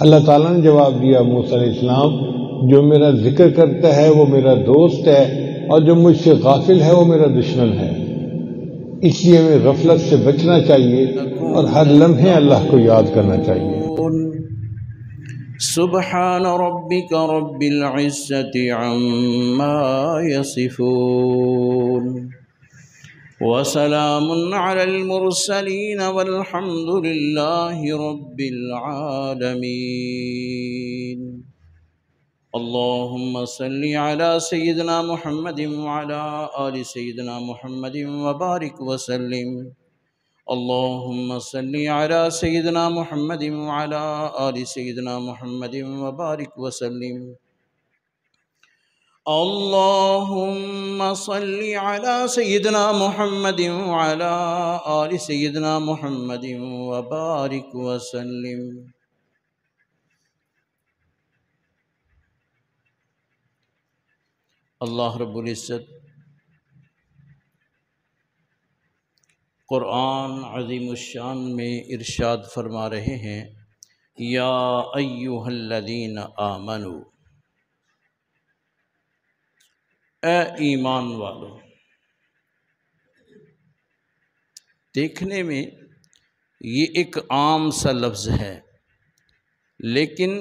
اللہ تعالیٰ نے جواب دیا موسیٰ علیہ السلام، جو میرا ذکر کرتا ہے وہ میرا دوست ہے، اور جو مجھ سے غافل ہے وہ میرا دشمن ہے۔ اس لیے ہمیں غفلت سے بچنا چاہیے اور ہر لمحے اللہ کو یاد کرنا چاہیے۔ سبحان ربک رب العزة عما يصفون وسلام على المرسلين والحمد لله رب العالمين۔ اللهم صل على سيدنا محمد وعلى آل سيدنا محمد وبارك وسلم۔ اللهم صل على سيدنا محمد وعلى آل سيدنا محمد وبارك وسلم۔ اللهم صل على سيدنا محمد وعلى آل سيدنا محمد وبارك وسلم۔ اللہ رب العزت قرآن عظیم الشان میں ارشاد فرما رہے ہیں، یا ایھا الذین آمنو، اے ایمان والو۔ دیکھنے میں یہ ایک عام سا لفظ ہے، لیکن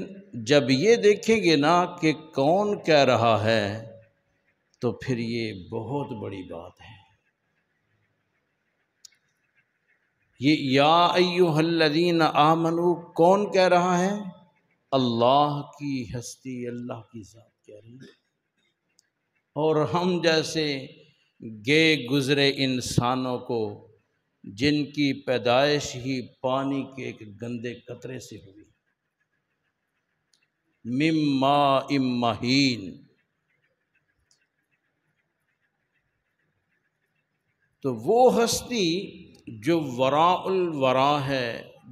جب یہ دیکھیں گے نا کہ کون کہہ رہا ہے تو پھر یہ بہت بڑی بات ہے۔ یہ یا ایھا الذین آمنو کون کہہ رہا ہے؟ اللہ کی ہستی، اللہ کی ذات کہہ رہی ہے۔ اور ہم جیسے گئے گزرے انسانوں کو جن کی پیدائش ہی پانی کے ایک گندے قطرے سے ہوئی، من ماء مہین، تو وہ ہستی جو وراء الورا ہے،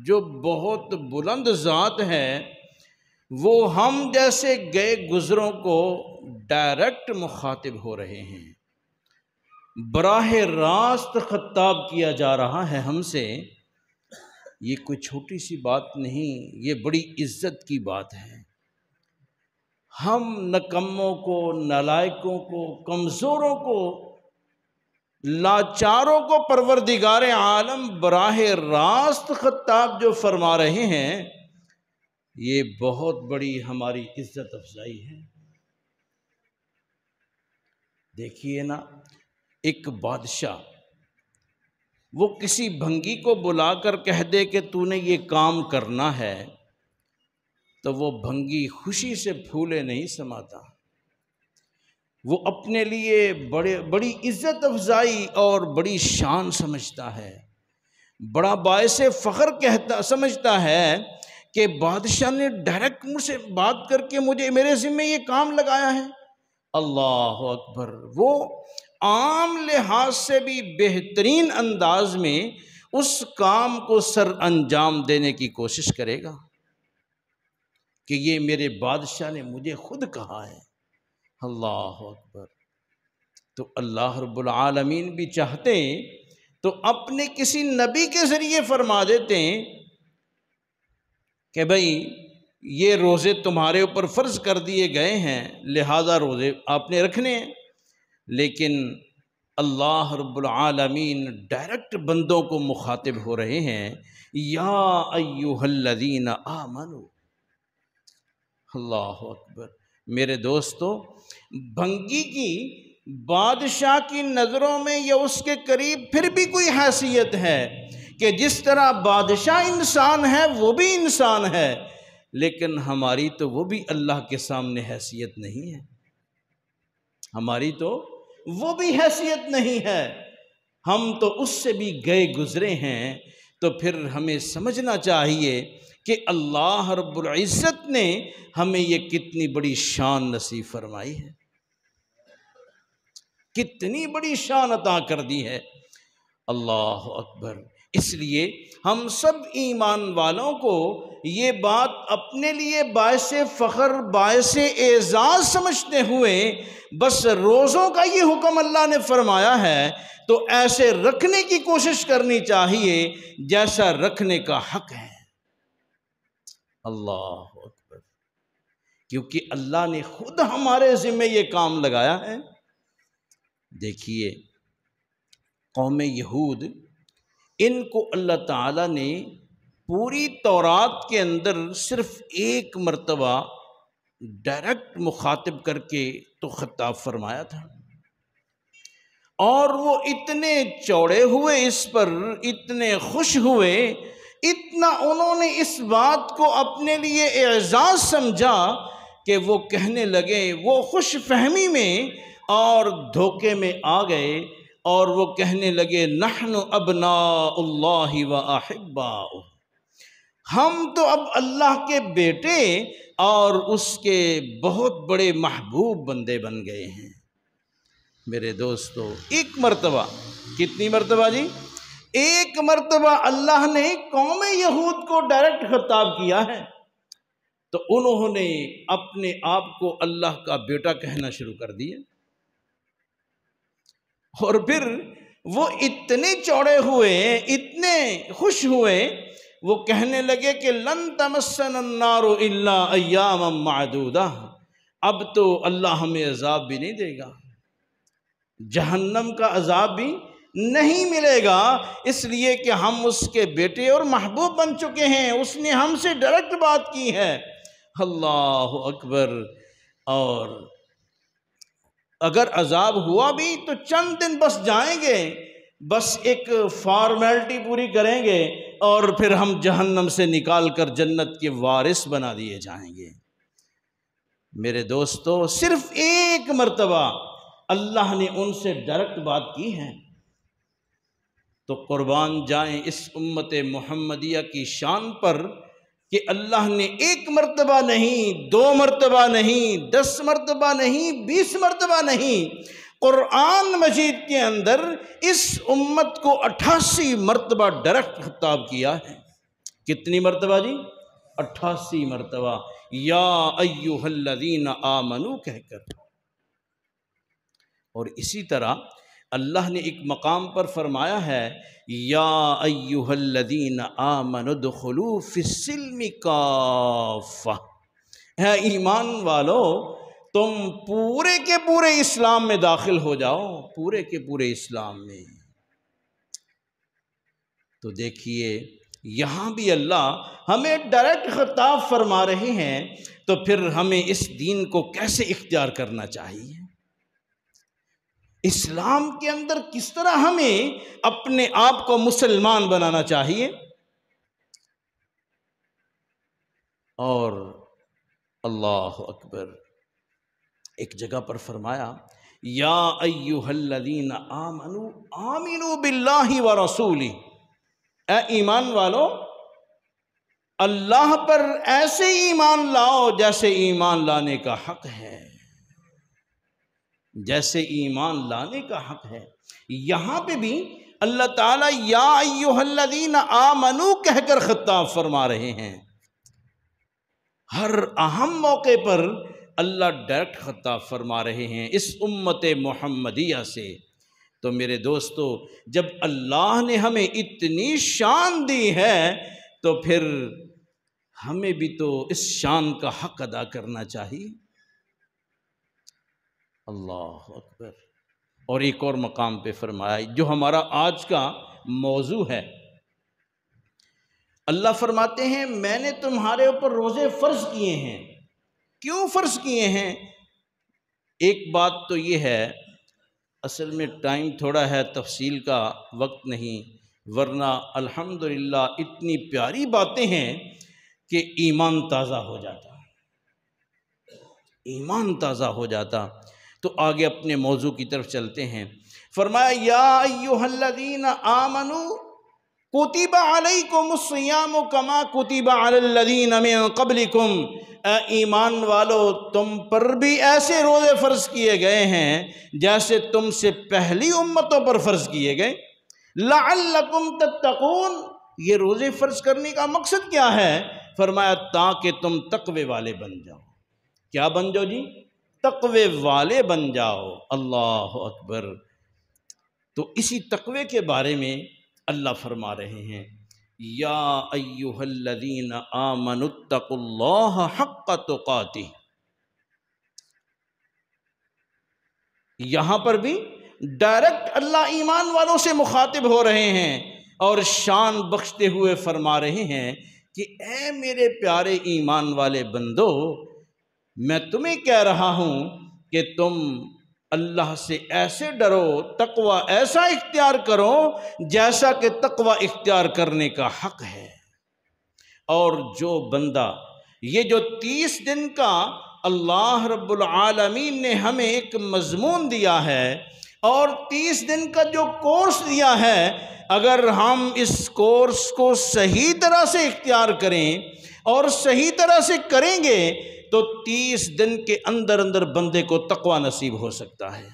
جو بہت بلند ذات ہے، وہ ہم جیسے گئے گزروں کو ڈائریکٹ مخاطب ہو رہے ہیں، براہ راست خطاب کیا جا رہا ہے ہم سے۔ یہ کوئی چھوٹی سی بات نہیں، یہ بڑی عزت کی بات ہے۔ ہم نکموں کو، نالائقوں کو، کمزوروں کو، لاچاروں کو پروردگار عالم براہ راست خطاب جو فرما رہے ہیں، یہ بہت بڑی ہماری عزت افزائی ہے۔ دیکھیے نا، ایک بادشاہ وہ کسی بھنگی کو بلا کر کہہ دے کہ تو نے یہ کام کرنا ہے، تو وہ بھنگی خوشی سے پھولے نہیں سماتا، وہ اپنے لیے بڑی عزت افزائی اور بڑی شان سمجھتا ہے، بڑا باعث فخر سمجھتا ہے کہ بادشاہ نے ڈائریکٹ مجھ سے بات کر کے میرے ذمہ یہ کام لگایا ہے۔ اللہ اکبر۔ وہ عام لحاظ سے بھی بہترین انداز میں اس کام کو سر انجام دینے کی کوشش کرے گا کہ یہ میرے بادشاہ نے مجھے خود کہا ہے۔ اللہ اکبر۔ تو اللہ رب العالمین بھی چاہتے تو اپنے کسی نبی کے ذریعے فرما دیتے کہ بھئی یہ روزے تمہارے اوپر فرض کر دیے گئے ہیں، لہذا روزے آپ نے رکھنے ہیں، لیکن اللہ رب العالمین ڈائریکٹ بندوں کو مخاطب ہو رہے ہیں، یا ایھا الذین آمنو۔ اللہ اکبر۔ میرے دوستو، بھنگی کی بادشاہ کی نظروں میں یا اس کے قریب پھر بھی کوئی حیثیت ہے کہ جس طرح بادشاہ انسان ہے وہ بھی انسان ہے، لیکن ہماری تو وہ بھی اللہ کے سامنے حیثیت نہیں ہے، ہماری تو وہ بھی حیثیت نہیں ہے، ہم تو اس سے بھی گئے گزرے ہیں۔ تو پھر ہمیں سمجھنا چاہیے کہ اللہ رب العزت نے ہمیں یہ کتنی بڑی شان نصیب فرمائی ہے، کتنی بڑی شان عطا کر دی ہے۔ اللہ اکبر۔ اس لیے ہم سب ایمان والوں کو یہ بات اپنے لیے باعث فخر، باعث اعزاز سمجھتے ہوئے بس روزوں کا یہ حکم اللہ نے فرمایا ہے تو ایسے رکھنے کی کوشش کرنی چاہیے جیسا رکھنے کا حق ہے۔ اللہ اکبر، کیونکہ اللہ نے خود ہمارے ذمہ یہ کام لگایا ہے۔ دیکھیے قوم یہود، ان کو اللہ تعالیٰ نے پوری تورات کے اندر صرف ایک مرتبہ ڈائریکٹ مخاطب کر کے تو خطاب فرمایا تھا، اور وہ اتنے چوڑے ہوئے، اس پر اتنے خوش ہوئے، اتنا انہوں نے اس بات کو اپنے لیے اعزاز سمجھا کہ وہ کہنے لگے، وہ خوش فہمی میں اور دھوکے میں آ گئے، اور وہ کہنے لگے نحن ابناء اللہ و احباؤہ، ہم تو اب اللہ کے بیٹے اور اس کے بہت بڑے محبوب بندے بن گئے ہیں۔ میرے دوستو، ایک مرتبہ، کتنی مرتبہ جی؟ ایک مرتبہ اللہ نے قوم یہود کو ڈائریکٹ خطاب کیا ہے، تو انہوں نے اپنے آپ کو اللہ کا بیٹا کہنا شروع کر دیا، اور پھر وہ اتنے چوڑے ہوئے، اتنے خوش ہوئے، وہ کہنے لگے کہ لن تمسنا النار الا ایاما معدودہ، اب تو اللہ ہمیں عذاب بھی نہیں دے گا، جہنم کا عذاب بھی نہیں ملے گا، اس لیے کہ ہم اس کے بیٹے اور محبوب بن چکے ہیں، اس نے ہم سے ڈائریکٹ بات کی ہے۔ اللہ اکبر۔ اور اگر عذاب ہوا بھی تو چند دن بس جائیں گے، بس ایک فارمیلٹی پوری کریں گے، اور پھر ہم جہنم سے نکال کر جنت کے وارث بنا دیے جائیں گے۔ میرے دوستو، صرف ایک مرتبہ اللہ نے ان سے ڈائریکٹ بات کی ہے، تو قربان جائیں اس امت محمدیہ کی شان پر کہ اللہ نے ایک مرتبہ نہیں، 2 مرتبہ نہیں، 10 مرتبہ نہیں، 20 مرتبہ نہیں، قرآن مجید کے اندر اس امت کو 88 مرتبہ ڈائریکٹ خطاب کیا ہے۔ کتنی مرتبہ جی؟ 88 مرتبہ، یا ایھا الذین آمنو کہہ کر۔ اور اسی طرح اللہ نے ایک مقام پر فرمایا ہے، یا ایھا الذین آمنوا ادخلوا فی السلم کافہ، اے ایمان والو تم پورے کے پورے اسلام میں داخل ہو جاؤ، پورے کے پورے اسلام میں۔ تو دیکھیے یہاں بھی اللہ ہمیں ڈائریکٹ خطاب فرما رہے ہیں، تو پھر ہمیں اس دین کو کیسے اختیار کرنا چاہیے، اسلام کے اندر کس طرح ہمیں اپنے آپ کو مسلمان بنانا چاہیے۔ اور اللہ اکبر، ایک جگہ پر فرمایا، یا ایھا الذین آمنوا آمنوا باللہ ورسولہ، اے ایمان والو اللہ پر ایسے ایمان لاؤ جیسے ایمان لانے کا حق ہے، جیسے ایمان لانے کا حق ہے۔ یہاں پہ بھی اللہ تعالیٰ یا ایھا الذین آمنو کہہ کر خطاب فرما رہے ہیں، ہر اہم موقع پر اللہ ڈائریکٹ خطاب فرما رہے ہیں اس امت محمدیہ سے۔ تو میرے دوستو، جب اللہ نے ہمیں اتنی شان دی ہے تو پھر ہمیں بھی تو اس شان کا حق ادا کرنا چاہیے۔ اللہ اکبر۔ اور ایک اور مقام پہ فرمایا جو ہمارا آج کا موضوع ہے، اللہ فرماتے ہیں میں نے تمہارے اوپر روزے فرض کیے ہیں۔ کیوں فرض کیے ہیں؟ ایک بات تو یہ ہے، اصل میں ٹائم تھوڑا ہے، تفصیل کا وقت نہیں، ورنہ الحمدللہ اتنی پیاری باتیں ہیں کہ ایمان تازہ ہو جاتا، ایمان تازہ ہو جاتا۔ تو آگے اپنے موضوع کی طرف چلتے ہیں۔ فرمایا یا ایھا الذین آمنوا کتب علیکم الصیام کما کتب علی الذین من قبلکم، اے ایمان والو تم پر بھی ایسے روزے فرض کیے گئے ہیں جیسے تم سے پہلی امتوں پر فرض کیے گئے، لعلکم تتقون، یہ روزے فرض کرنے کا مقصد کیا ہے؟ فرمایا تاکہ تم تقوی والے بن جاؤ۔ کیا بن جاؤ جی؟ تقوی والے بن جاؤ۔ اللہ اکبر۔ تو اسی تقوی کے بارے میں اللہ فرما رہے ہیں، یا ایھا الذین آمنوا اتقوا اللہ حق تقاتہ، یہاں پر بھی ڈائریکٹ اللہ ایمان والوں سے مخاطب ہو رہے ہیں اور شان بخشتے ہوئے فرما رہے ہیں کہ اے میرے پیارے ایمان والے بندو، میں تمہیں کہہ رہا ہوں کہ تم اللہ سے ایسے ڈرو، تقوی ایسا اختیار کرو جیسا کہ تقوی اختیار کرنے کا حق ہے۔ اور جو بندہ یہ جو 30 دن کا اللہ رب العالمین نے ہمیں ایک مضمون دیا ہے اور 30 دن کا جو کورس دیا ہے، اگر ہم اس کورس کو صحیح طرح سے اختیار کریں اور صحیح طرح سے کریں گے تو 30 دن کے اندر اندر بندے کو تقوی نصیب ہو سکتا ہے۔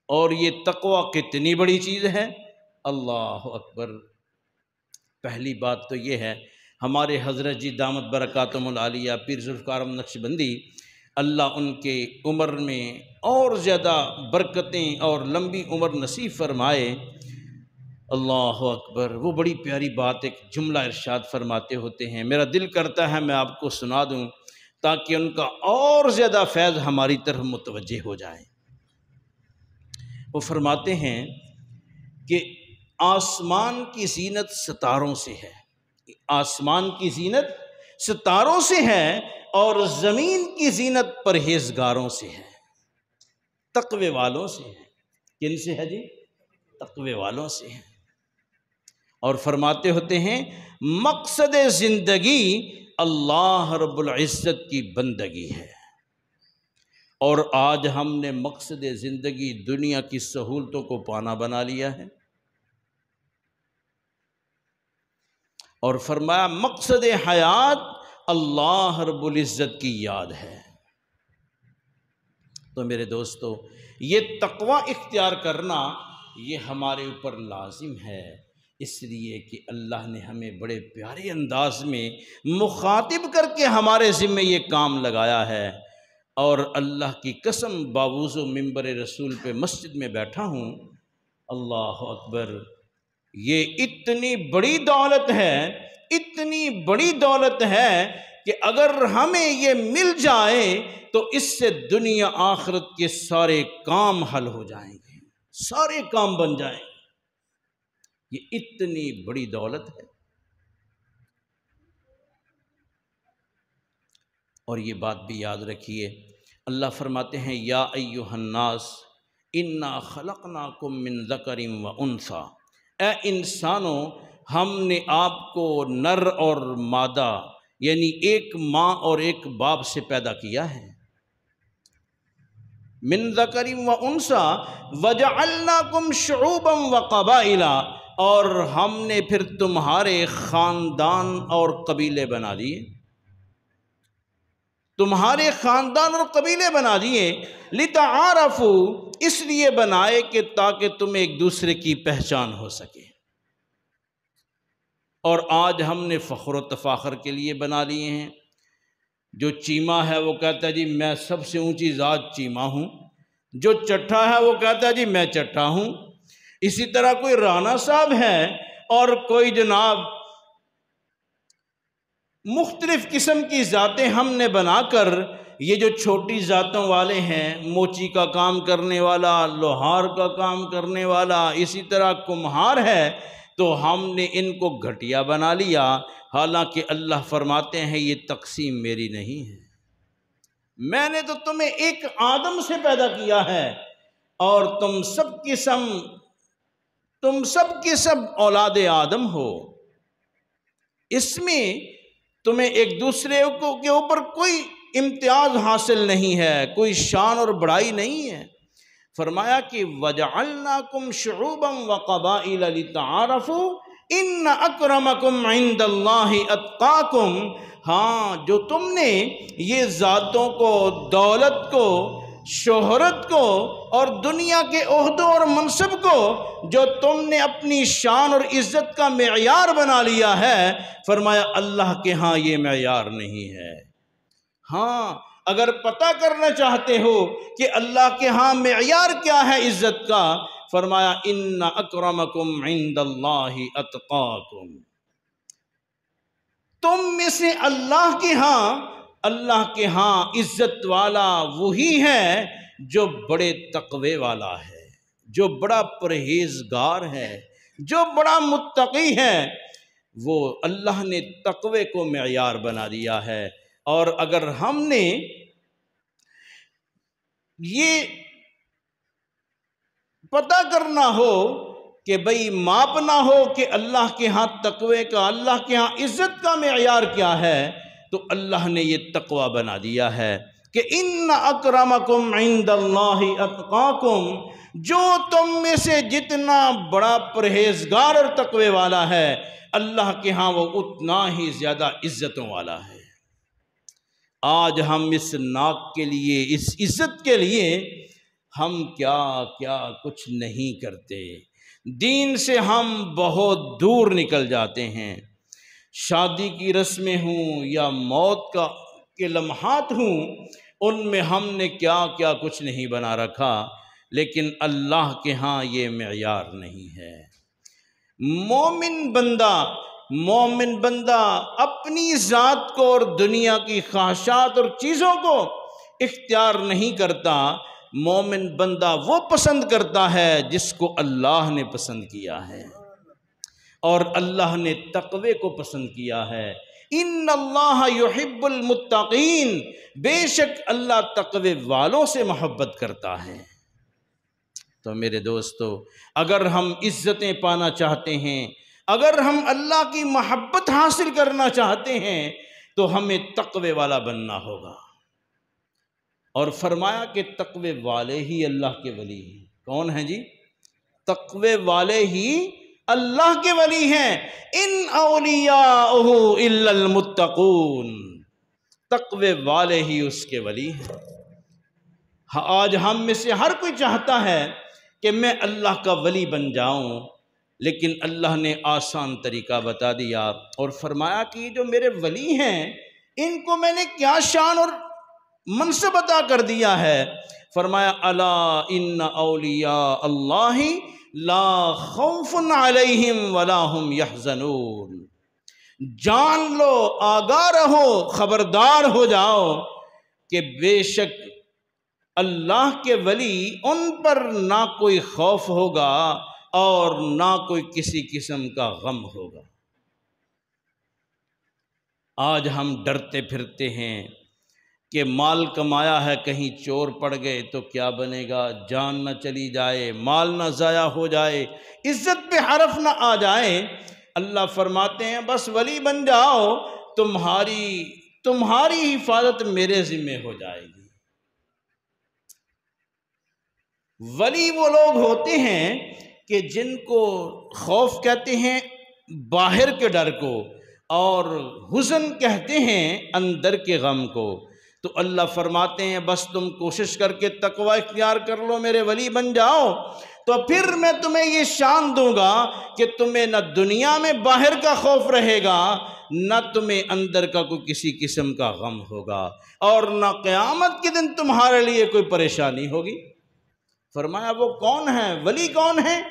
اور یہ تقوی کتنی بڑی چیز ہے، اللہ اکبر۔ پہلی بات تو یہ ہے، ہمارے حضرت جی دامت برکاتہم العالیہ پیر ذوالفقار احمد نقشبندی، اللہ ان کے عمر میں اور زیادہ برکتیں اور لمبی عمر نصیب فرمائے، اللہ اکبر۔ وہ بڑی پیاری بات ایک جملہ ارشاد فرماتے ہوتے ہیں، میرا دل کرتا ہے میں آپ کو سنا دوں تاکہ ان کا اور زیادہ فیض ہماری طرف متوجہ ہو جائے۔ وہ فرماتے ہیں کہ آسمان کی زینت ستاروں سے ہے، آسمان کی زینت ستاروں سے ہے اور زمین کی زینت پرہیزگاروں سے ہے، تقوی والوں سے ہے۔ کن سے ہے جی؟ تقوی والوں سے ہے۔ اور فرماتے ہوتے ہیں مقصد زندگی اللہ رب العزت کی بندگی ہے، اور آج ہم نے مقصد زندگی دنیا کی سہولتوں کو پانا بنا لیا ہے۔ اور فرمایا مقصد حیات اللہ رب العزت کی یاد ہے۔ تو میرے دوستو، یہ تقوی اختیار کرنا یہ ہمارے اوپر لازم ہے، اس لیے کہ اللہ نے ہمیں بڑے پیارے انداز میں مخاطب کر کے ہمارے ذمے یہ کام لگایا ہے۔ اور اللہ کی قسم باوضو منبر رسول پہ مسجد میں بیٹھا ہوں، اللہ اکبر، یہ اتنی بڑی دولت ہے، اتنی بڑی دولت ہے کہ اگر ہمیں یہ مل جائے تو اس سے دنیا آخرت کے سارے کام حل ہو جائیں گے، سارے کام بن جائیں گے۔ یہ اتنی بڑی دولت ہے۔ اور یہ بات بھی یاد رکھیے، اللہ فرماتے ہیں یا ایھا الناس انا خلقناکم من ذکر و انثی، اے انسانوں ہم نے آپ کو نر اور مادہ یعنی ایک ماں اور ایک باپ سے پیدا کیا ہے۔ من ذکر و انثی وجعلناکم شعوبا وقبائل، اور ہم نے پھر تمہارے خاندان اور قبیلے بنا دیے، تمہارے خاندان اور قبیلے بنا دیے، لتعارفوا، اس لیے بنائے کہ تاکہ تم ایک دوسرے کی پہچان ہو سکے۔ اور آج ہم نے فخر و تفاخر کے لیے بنا لیے ہیں۔ جو چیمہ ہے وہ کہتا ہے جی میں سب سے اونچی ذات چیمہ ہوں، جو چٹھا ہے وہ کہتا ہے جی میں چٹھا ہوں۔ اسی طرح کوئی رانا صاحب ہے اور کوئی جناب مختلف قسم کی ذاتیں ہم نے بنا کر، یہ جو چھوٹی ذاتوں والے ہیں، موچی کا کام کرنے والا، لوہار کا کام کرنے والا، اسی طرح کمہار ہے، تو ہم نے ان کو گھٹیا بنا لیا۔ حالانکہ اللہ فرماتے ہیں یہ تقسیم میری نہیں ہے، میں نے تو تمہیں ایک آدم سے پیدا کیا ہے، اور تم سب کے سب اولاد آدم ہو۔ اس میں تمہیں ایک دوسرے کے اوپر کوئی امتیاز حاصل نہیں ہے، کوئی شان اور بڑائی نہیں ہے۔ فرمایا کہ وَجَعَلْنَاكُمْ شُعُوبًا وَقَبَائِلَ لِتَعَارَفُوا إِنَّ أَكْرَمَكُمْ عِنْدَ اللَّهِ أَتْقَاكُمْ، ہاں جو تم نے یہ ذاتوں کو، دولت کو، شہرت کو اور دنیا کے عہدوں اور منصب کو جو تم نے اپنی شان اور عزت کا معیار بنا لیا ہے، فرمایا اللہ کے ہاں یہ معیار نہیں ہے۔ ہاں اگر پتہ کرنا چاہتے ہو کہ اللہ کے ہاں معیار کیا ہے عزت کا، فرمایا ان اکرمکم عند اللہ اتقاکم، تم میں سے اللہ کے ہاں عزت والا وہی ہے جو بڑے تقوی والا ہے، جو بڑا پرہیزگار ہے، جو بڑا متقی ہے۔ وہ اللہ نے تقوی کو معیار بنا دیا ہے۔ اور اگر ہم نے یہ پتہ کرنا ہو کہ بھئی ماپنا ہو کہ اللہ کے ہاں تقوی کا، اللہ کے ہاں عزت کا معیار کیا ہے، تو اللہ نے یہ تقوی بنا دیا ہے کہ ان اکرمکم عند اللہ اتقاکم، جو تم میں سے جتنا بڑا پرہیزگار اور تقوی والا ہے اللہ کے ہاں وہ اتنا ہی زیادہ عزتوں والا ہے۔ آج ہم اس ناک کے لیے، اس عزت کے لیے ہم کیا کیا کچھ نہیں کرتے، دین سے ہم بہت دور نکل جاتے ہیں۔ شادی کی رسمیں ہوں یا موت کے لمحات ہوں، ان میں ہم نے کیا کیا کچھ نہیں بنا رکھا، لیکن اللہ کے ہاں یہ معیار نہیں ہے۔ مومن بندہ اپنی ذات کو اور دنیا کی خواہشات اور چیزوں کو اختیار نہیں کرتا، مومن بندہ وہ پسند کرتا ہے جس کو اللہ نے پسند کیا ہے، اور اللہ نے تقوی کو پسند کیا ہے۔ ان اللہ یحب المتقین، بے شک اللہ تقوی والوں سے محبت کرتا ہے۔ تو میرے دوستو، اگر ہم عزتیں پانا چاہتے ہیں، اگر ہم اللہ کی محبت حاصل کرنا چاہتے ہیں، تو ہمیں تقوی والا بننا ہوگا۔ اور فرمایا کہ تقوی والے ہی اللہ کے ولی ہیں۔ کون ہیں جی؟ تقوی والے ہی اللہ کے ولی ہیں۔ ان اولیاءہ الا المتقون، تقوی والے ہی اس کے ولی ہیں۔ آج ہم میں سے ہر کوئی چاہتا ہے کہ میں اللہ کا ولی بن جاؤں، لیکن اللہ نے آسان طریقہ بتا دیا اور فرمایا کہ یہ جو میرے ولی ہیں ان کو میں نے کیا شان اور منصب عطا کر دیا ہے۔ فرمایا الا ان اولیاء اللہ لا خوف علیہم ولا هم یحزنون، جان لو، آگاہ رہو، خبردار ہو جاؤ کہ بے شک اللہ کے ولی ان پر نہ کوئی خوف ہوگا اور نہ کوئی کسی قسم کا غم ہوگا۔ آج ہم ڈرتے پھرتے ہیں کہ مال کمایا ہے، کہیں چور پڑ گئے تو کیا بنے گا، جان نہ چلی جائے، مال نہ ضائع ہو جائے، عزت پہ حرف نہ آ جائے۔ اللہ فرماتے ہیں بس ولی بن جاؤ، تمہاری حفاظت میرے ذمہ ہو جائے گی۔ ولی وہ لوگ ہوتے ہیں کہ جن کو خوف کہتے ہیں باہر کے ڈر کو، اور حزن کہتے ہیں اندر کے غم کو۔ تو اللہ فرماتے ہیں بس تم کوشش کر کے تقوی اختیار کر لو، میرے ولی بن جاؤ، تو پھر میں تمہیں یہ شان دوں گا کہ تمہیں نہ دنیا میں باہر کا خوف رہے گا، نہ تمہیں اندر کا کوئی کسی قسم کا غم ہوگا، اور نہ قیامت کے دن تمہارے لیے کوئی پریشانی ہوگی۔ فرمایا وہ کون ہیں، ولی کون ہیں؟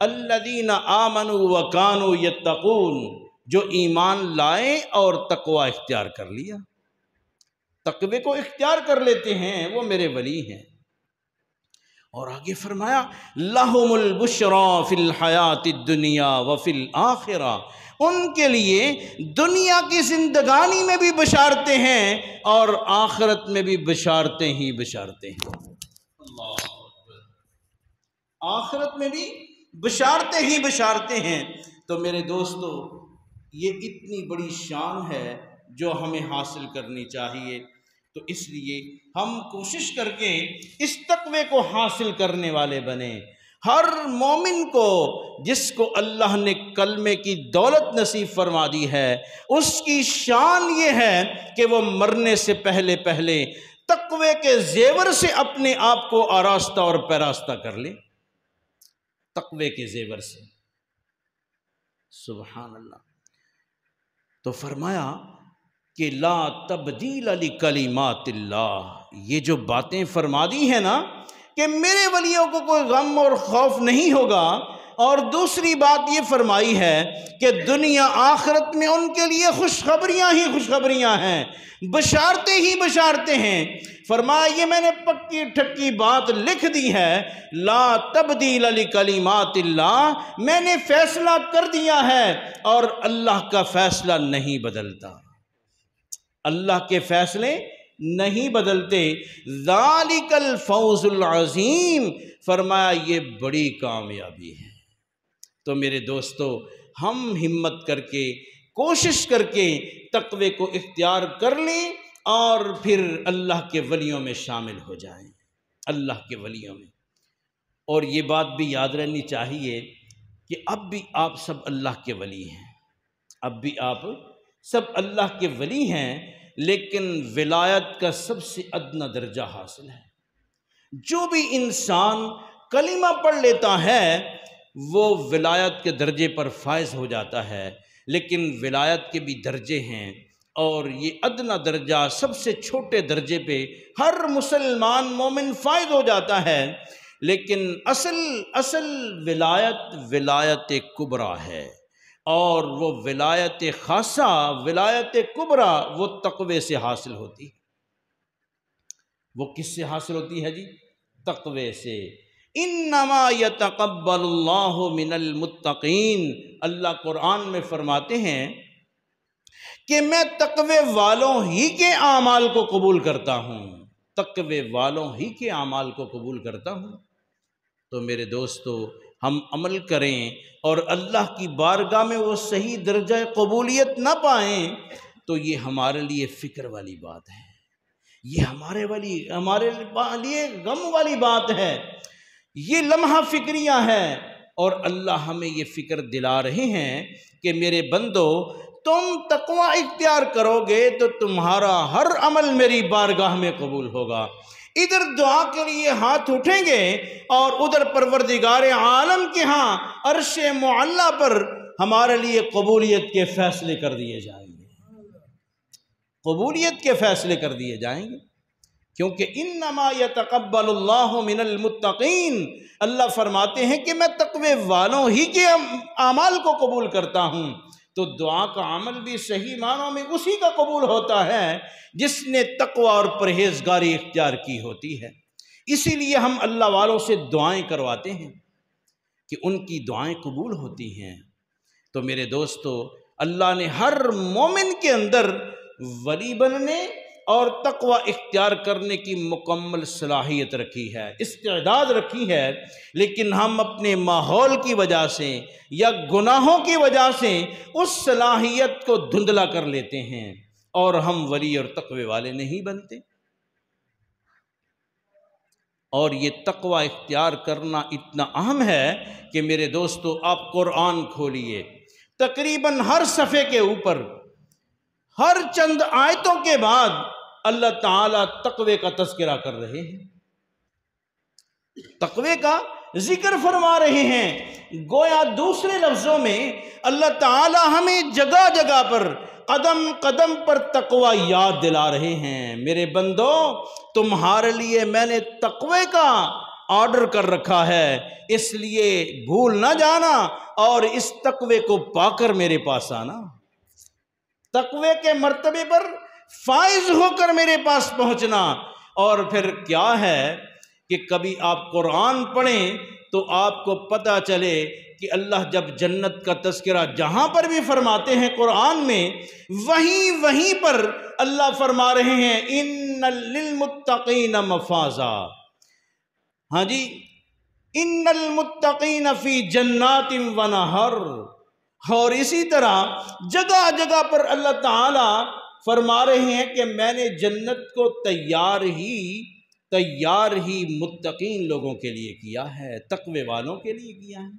الذین آمنوا وکانوا یتقون، جو ایمان لائے اور تقوی اختیار کر لیا، تقوی کو اختیار کر لیتے ہیں، وہ میرے ولی ہیں۔ اور آگے فرمایا لہم البشریٰ فی الحیات الدنیا وفی الآخرہ، ان کے لیے دنیا کی زندگانی میں بھی بشارتیں ہیں اور آخرت میں بھی بشارتیں ہی بشارتیں ہیں۔ اللہ آخرت میں بھی بشارتیں ہی بشارتیں ہیں۔ تو میرے دوستو، یہ اتنی بڑی شان ہے جو ہمیں حاصل کرنی چاہیے، تو اس لیے ہم کوشش کر کے اس تقوی کو حاصل کرنے والے بنیں۔ ہر مومن کو جس کو اللہ نے کلمے کی دولت نصیب فرما دی ہے، اس کی شان یہ ہے کہ وہ مرنے سے پہلے تقوی کے زیور سے اپنے آپ کو آراستہ اور پیراستہ کر لے، تقوی کے زیور سے۔ سبحان اللہ۔ تو فرمایا کہ لا تبدیل لکلمات اللہ، یہ جو باتیں فرما دی ہیں نا، کہ میرے ولیوں کو کوئی غم اور خوف نہیں ہوگا، اور دوسری بات یہ فرمائی ہے کہ دنیا آخرت میں ان کے لیے خوشخبریاں ہی خوشخبریاں ہیں، بشارتیں ہی بشارتیں ہیں۔ فرمایا یہ میں نے پکی ٹھکی بات لکھ دی ہے، لا تبدیل لکلمات اللہ، میں نے فیصلہ کر دیا ہے اور اللہ کا فیصلہ نہیں بدلتا، اللہ کے فیصلے نہیں بدلتے۔ ذالک الفوز العظیم، فرمایا یہ بڑی کامیابی ہے۔ تو میرے دوستو، ہم ہمت کر کے، کوشش کر کے تقوی کو اختیار کر لیں اور پھر اللہ کے ولیوں میں شامل ہو جائیں، اللہ کے ولیوں میں۔ اور یہ بات بھی یاد رہنی چاہیے کہ اب بھی آپ سب اللہ کے ولی ہیں، اب بھی آپ سب اللہ کے ولی ہیں، لیکن ولایت کا سب سے ادنا درجہ حاصل ہے۔ جو بھی انسان کلمہ پڑھ لیتا ہے وہ ولایت کے درجے پر فائز ہو جاتا ہے، لیکن ولایت کے بھی درجے ہیں، اور یہ ادنا درجہ سب سے چھوٹے درجے پہ ہر مسلمان مومن فائز ہو جاتا ہے، لیکن اصل ولایت کبریٰ ہے، اور وہ ولایت خاصہ، ولایت کبریٰ وہ تقوی سے حاصل ہوتی ہے۔ وہ کس سے حاصل ہوتی ہے جی؟ تقوی سے۔ انما یتقبل اللہ من المتقین، اللہ قرآن میں فرماتے ہیں کہ میں تقوی والوں ہی کے اعمال کو قبول کرتا ہوں، تقوی والوں ہی کے اعمال کو قبول کرتا ہوں۔ تو میرے دوستو، ہم عمل کریں اور اللہ کی بارگاہ میں وہ صحیح درجہ قبولیت نہ پائیں تو یہ ہمارے لیے فکر والی بات ہے، یہ ہمارے لیے غم والی بات ہے، یہ لمحہ فکریاں ہیں۔ اور اللہ ہمیں یہ فکر دلا رہے ہیں کہ میرے بندو، تم تقوی اختیار کرو گے تو تمہارا ہر عمل میری بارگاہ میں قبول ہوگا۔ ادھر دعا کے لیے ہاتھ اٹھیں گے اور ادھر پروردگار عالم کے ہاں عرش معلی پر ہمارے لیے قبولیت کے فیصلے کر دیے جائیں گے، قبولیت کے فیصلے کر دیے جائیں گے، کیونکہ انما یتقبل اللہ من المتقین، اللہ فرماتے ہیں کہ میں تقوی والوں ہی کے اعمال کو قبول کرتا ہوں۔ تو دعا کا عمل بھی صحیح معنوں میں اسی کا قبول ہوتا ہے جس نے تقوی اور پرہیزگاری اختیار کی ہوتی ہے۔ اسی لیے ہم اللہ والوں سے دعائیں کرواتے ہیں کہ ان کی دعائیں قبول ہوتی ہیں۔ تو میرے دوستو، اللہ نے ہر مومن کے اندر ولی بننے اور تقوی اختیار کرنے کی مکمل صلاحیت رکھی ہے، استعداد رکھی ہے، لیکن ہم اپنے ماحول کی وجہ سے یا گناہوں کی وجہ سے اس صلاحیت کو دھندلا کر لیتے ہیں اور ہم ولی اور تقوی والے نہیں بنتے۔ اور یہ تقوی اختیار کرنا اتنا اہم ہے کہ میرے دوستو، آپ قرآن کھولیے، تقریباً ہر صفحے کے اوپر ہر چند آیتوں کے بعد اللہ تعالیٰ تقوی کا تذکرہ کر رہے ہیں، تقوی کا ذکر فرما رہے ہیں۔ گویا دوسرے لفظوں میں اللہ تعالیٰ ہمیں جگہ جگہ پر، قدم قدم پر تقوی یاد دلا رہے ہیں۔ میرے بندو، تمہارے لیے میں نے تقوی کا آرڈر کر رکھا ہے، اس لیے بھول نہ جانا اور اس تقوی کو پا کر میرے پاس آنا، تقوی کے مرتبے پر فائز ہو کر میرے پاس پہنچنا۔ اور پھر کیا ہے کہ کبھی آپ قرآن پڑھیں تو آپ کو پتہ چلے کہ اللہ جب جنت کا تذکرہ جہاں پر بھی فرماتے ہیں قرآن میں، وہیں پر اللہ فرما رہے ہیں ان للمتقین مفازا، ہاں جی، ان المتقین فی جنات و نہر۔ اور اسی طرح جگہ جگہ پر اللہ تعالی فرما رہے ہیں کہ میں نے جنت کو تیار ہی متقین لوگوں کے لیے کیا ہے، تقوی والوں کے لیے کیا ہے۔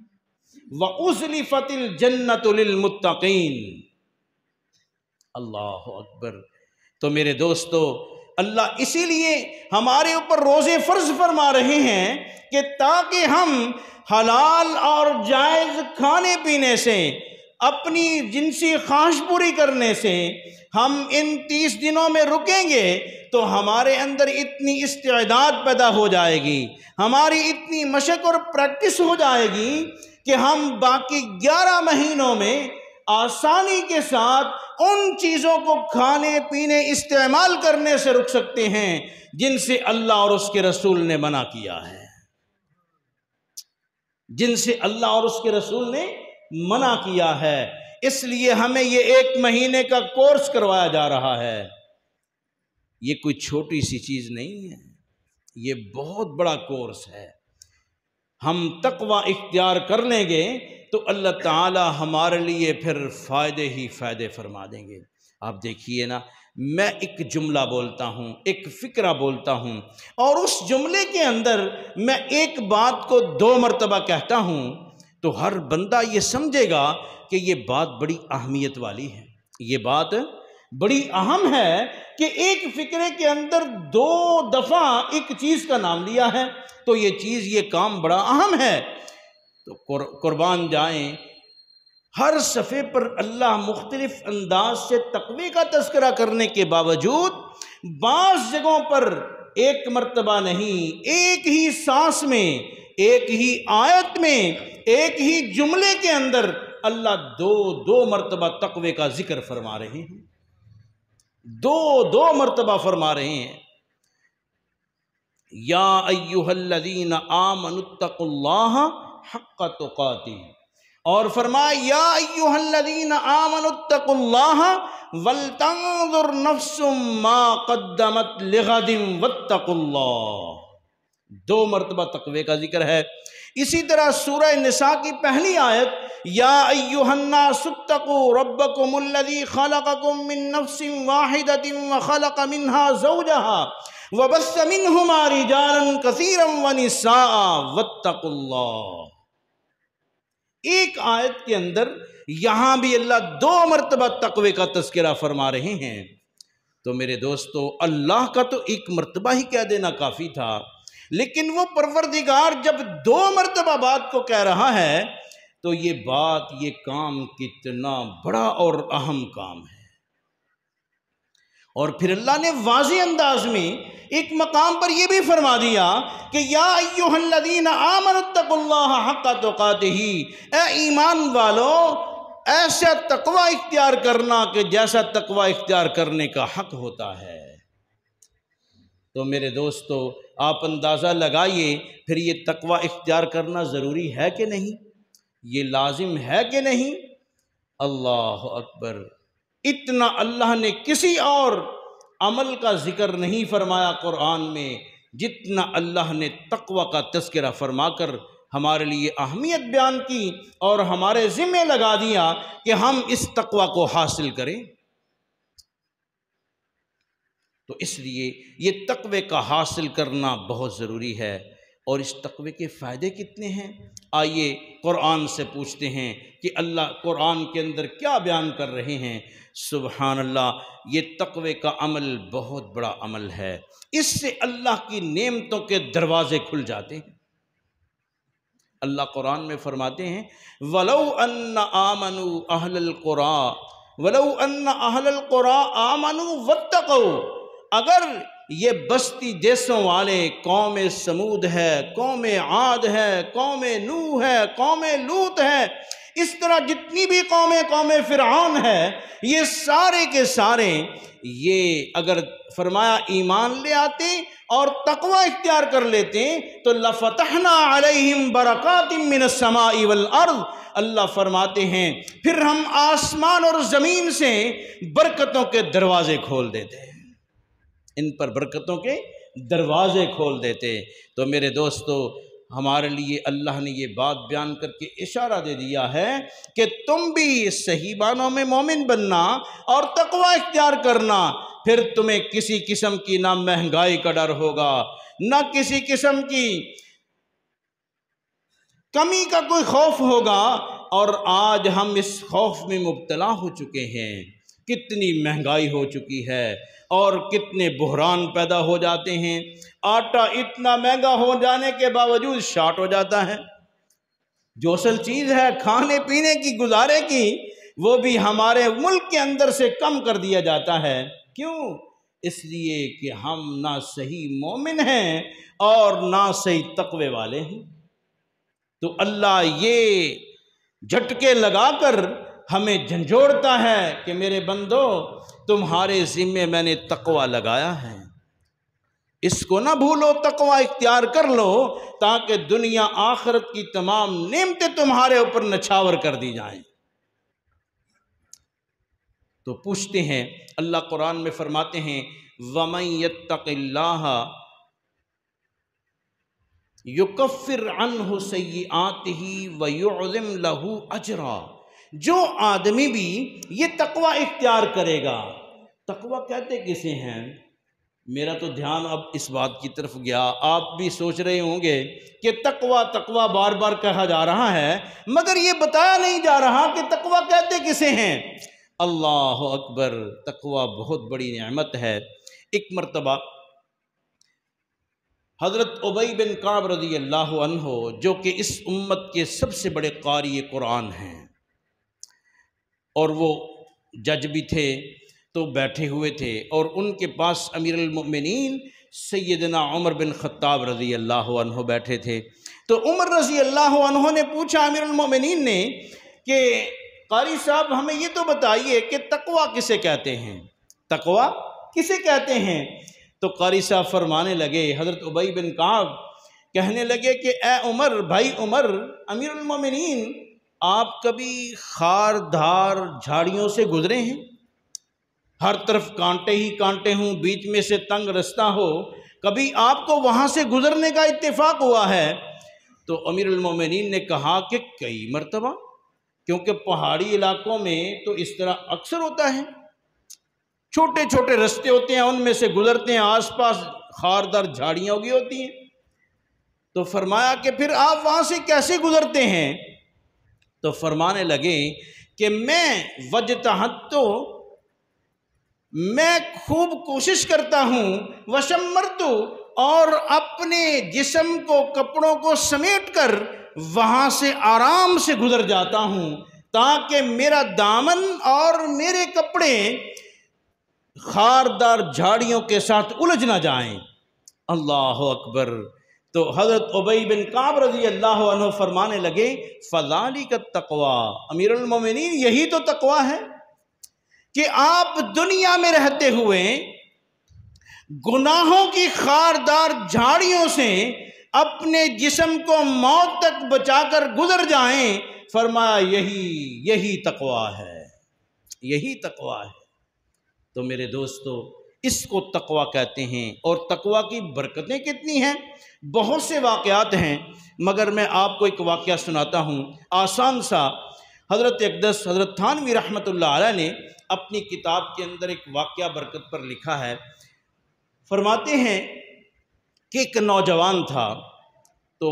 وَأُزْلِفَتِ الْجَنَّةُ لِلْمُتَّقِينَ، اللہ اکبر۔ تو میرے دوستو، اللہ اسی لیے ہمارے اوپر روزے فرض فرما رہے ہیں کہ تاکہ ہم حلال اور جائز کھانے پینے سے اپنی جنسی خواہش پوری کرنے سے ہم ان 30 دنوں میں رکیں گے تو ہمارے اندر اتنی استعداد پیدا ہو جائے گی، ہماری اتنی مشق اور پریکٹس ہو جائے گی کہ ہم باقی 11 مہینوں میں آسانی کے ساتھ ان چیزوں کو کھانے پینے استعمال کرنے سے رک سکتے ہیں جن سے اللہ اور اس کے رسول نے منع کیا ہے، جن سے اللہ اور اس کے رسول نے منع کیا ہے۔ اس لیے ہمیں یہ 1 مہینے کا کورس کروایا جا رہا ہے۔ یہ کوئی چھوٹی سی چیز نہیں ہے، یہ بہت بڑا کورس ہے۔ ہم تقوی اختیار کر لیں گے تو اللہ تعالی ہمارے لیے پھر فائدے ہی فائدے فرما دیں گے۔ آپ دیکھیے نا، میں ایک جملہ بولتا ہوں، ایک فکرہ بولتا ہوں، اور اس جملے کے اندر میں ایک بات کو 2 مرتبہ کہتا ہوں تو ہر بندہ یہ سمجھے گا کہ یہ بات بڑی اہمیت والی ہے، یہ بات بڑی اہم ہے کہ ایک فکرے کے اندر 2 دفعہ ایک چیز کا نام لیا ہے تو یہ چیز، یہ کام بڑا اہم ہے۔ تو قربان جائیں، ہر صفحے پر اللہ مختلف انداز سے تقوی کا تذکرہ کرنے کے باوجود بعض جگہوں پر 1 مرتبہ نہیں، ایک ہی سانس میں، ایک ہی آیت میں، ایک ہی جملے کے اندر اللہ 2 مرتبہ تقوی کا ذکر فرما رہے ہیں، 2 مرتبہ فرما رہے ہیں۔ یا ایھا الذین آمنوا اتقوا اللہ حق تقاتہ، اور فرمایا یا ایھا الذین آمنوا اتقوا اللہ ولتنظر نفس ما قدمت لغد واتقوا اللہ، 2 مرتبہ تقوی کا ذکر ہے۔ اسی طرح سورہ نساء کی پہلی آیت یا ایھا الناس اتقوا ربکم الذی خلقکم من نفس واحدۃ وخلق منها زوجها وبث منہما رجالا کثیرا ونساء واتقوا اللہ۔ ایک آیت کے اندر یہاں بھی اللہ 2 مرتبہ تقوی کا تذکرہ فرما رہے ہیں۔ تو میرے دوستو، اللہ کا تو 1 مرتبہ ہی کہہ دینا کافی تھا، لیکن وہ پروردگار جب 2 مرتبہ بات کو کہہ رہا ہے تو یہ بات، یہ کام کتنا بڑا اور اہم کام ہے۔ اور پھر اللہ نے واضح انداز میں ایک مقام پر یہ بھی فرما دیا کہ یا ایھا الذین آمنوا اتقوا اللہ حق تقاتہ، اے ایمان والو ایسا تقوی اختیار کرنا کہ جیسا تقوی اختیار کرنے کا حق ہوتا ہے۔ تو میرے دوستو، آپ اندازہ لگائیے پھر یہ تقوی اختیار کرنا ضروری ہے کہ نہیں، یہ لازم ہے کہ نہیں؟ اللہ اکبر! اتنا اللہ نے کسی اور عمل کا ذکر نہیں فرمایا قرآن میں جتنا اللہ نے تقوی کا تذکرہ فرما کر ہمارے لیے اہمیت بیان کی اور ہمارے ذمہ لگا دیا کہ ہم اس تقوی کو حاصل کریں۔ تو اس لیے یہ تقوی کا حاصل کرنا بہت ضروری ہے۔ اور اس تقوی کے فائدے کتنے ہیں؟ آئیے قرآن سے پوچھتے ہیں کہ اللہ قرآن کے اندر کیا بیان کر رہے ہیں۔ سبحان اللہ، یہ تقوی کا عمل بہت بڑا عمل ہے، اس سے اللہ کی نعمتوں کے دروازے کھل جاتے ہیں۔ اللہ قرآن میں فرماتے ہیں وَلَوْ أَنَّ آمَنُوا أَهْلَ الْقُرَىٰ وَلَوْ أَنَّ أَهْلَ الْقُرَىٰ آمَنُوا وَاتَّقَوْا، اگر یہ بستی دیسوں والے، قوم سمود ہے، قوم عاد ہے، قوم نوح ہے، قوم لوط ہے، اس طرح جتنی بھی قوم فرعون ہے، یہ سارے کے سارے یہ اگر فرمایا ایمان لے آتے اور تقوی اختیار کر لیتے تو لَفَتَحْنَا عَلَيْهِمْ بَرَكَاتٍ مِّنَ السَّمَاءِ وَالْأَرْضِ، اللہ فرماتے ہیں پھر ہم آسمان اور زمین سے برکتوں کے دروازے کھول دیتے ہیں، ان پر برکتوں کے دروازے کھول دیتے۔ تو میرے دوستو، ہمارے لیے اللہ نے یہ بات بیان کر کے اشارہ دے دیا ہے کہ تم بھی صحیح معنوں میں مومن بننا اور تقوی اختیار کرنا، پھر تمہیں کسی قسم کی نہ مہنگائی کا ڈر ہوگا، نہ کسی قسم کی کمی کا کوئی خوف ہوگا۔ اور آج ہم اس خوف میں مبتلا ہو چکے ہیں، کتنی مہنگائی ہو چکی ہے اور کتنے بحران پیدا ہو جاتے ہیں۔ آٹا اتنا مہنگا ہو جانے کے باوجود شارٹ ہو جاتا ہے، جو اصل چیز ہے کھانے پینے کی، گزارے کی، وہ بھی ہمارے ملک کے اندر سے کم کر دیا جاتا ہے۔ کیوں؟ اس لیے کہ ہم نہ صحیح مومن ہیں اور نہ صحیح تقوی والے ہیں۔ تو اللہ یہ جھٹکے لگا کر ہمیں جھنجھوڑتا ہے کہ میرے بندو تمہارے ذمے میں نے تقوی لگایا ہے، اس کو نہ بھولو، تقوی اختیار کر لو تاکہ دنیا آخرت کی تمام نعمتیں تمہارے اوپر نچھاور کر دی جائیں۔ تو پوچھتے ہیں، اللہ قرآن میں فرماتے ہیں وَمَن يَتَّقِ اللَّهَ يُكَفِّرْ عَنْهُ سَيِّئَاتِهِ وَيُعْظِمْ لَهُ أَجْرًا۔ جو آدمی بھی یہ تقوی اختیار کرے گا، تقوی کہتے کسے ہیں؟ میرا تو دھیان اب اس بات کی طرف گیا، آپ بھی سوچ رہے ہوں گے کہ تقوی تقوی بار بار کہا جا رہا ہے مگر یہ بتایا نہیں جا رہا کہ تقوی کہتے کسے ہیں۔ اللہ اکبر، تقوی بہت بڑی نعمت ہے۔ ایک مرتبہ حضرت ابی بن کعب رضی اللہ عنہ، جو کہ اس امت کے سب سے بڑے قاری قرآن ہیں اور وہ جج بھی تھے، تو بیٹھے ہوئے تھے اور ان کے پاس امیر المؤمنین سیدنا عمر بن خطاب رضی اللہ عنہ بیٹھے تھے۔ تو عمر رضی اللہ عنہ نے پوچھا امیر المؤمنین نے کہ قاری صاحب ہمیں یہ تو بتائیے کہ تقوی کسے کہتے ہیں، تقوی کسے کہتے ہیں؟ تو قاری صاحب فرمانے لگے، حضرت ابی بن کعب کہنے لگے کہ اے عمر، بھائی عمر، امیر المؤمنین، آپ کبھی خار دھار جھاڑیوں سے گزرے ہیں؟ ہر طرف کانٹے ہی کانٹے ہوں، بیچ میں سے تنگ رستہ ہو، کبھی آپ کو وہاں سے گزرنے کا اتفاق ہوا ہے؟ تو امیر المومنین نے کہا کہ کئی مرتبہ، کیونکہ پہاڑی علاقوں میں تو اس طرح اکثر ہوتا ہے، چھوٹے چھوٹے رستے ہوتے ہیں، ان میں سے گزرتے ہیں، آس پاس خاردار جھاڑیاں اگی ہوتی ہیں۔ تو فرمایا کہ پھر آپ وہاں سے کیسے گزرتے ہیں؟ تو فرمانے لگے کہ میں وجتہدت، میں خوب کوشش کرتا ہوں، وشمرت، اور اپنے جسم کو، کپڑوں کو سمیٹ کر وہاں سے آرام سے گزر جاتا ہوں تاکہ میرا دامن اور میرے کپڑے خاردار جھاڑیوں کے ساتھ الجھ نہ جائیں۔ اللہ اکبر۔ تو حضرت ابی بن کعب رضی اللہ عنہ فرمانے لگے فذالک التقوی، امیر المومنین یہی تو تقوی ہے کہ آپ دنیا میں رہتے ہوئے گناہوں کی خاردار جھاڑیوں سے اپنے جسم کو موت تک بچا کر گزر جائیں۔ فرمایا یہی تقوی ہے، یہی تقوی ہے۔ تو میرے دوستو، اس کو تقوی کہتے ہیں، اور تقوی کی برکتیں کتنی ہیں، بہت سے واقعات ہیں، مگر میں آپ کو ایک واقعہ سناتا ہوں آسان سا۔ حضرت اقدس حضرت تھانوی رحمۃ اللہ علیہ نے اپنی کتاب کے اندر ایک واقعہ برکت پر لکھا ہے۔ فرماتے ہیں کہ ایک نوجوان تھا، تو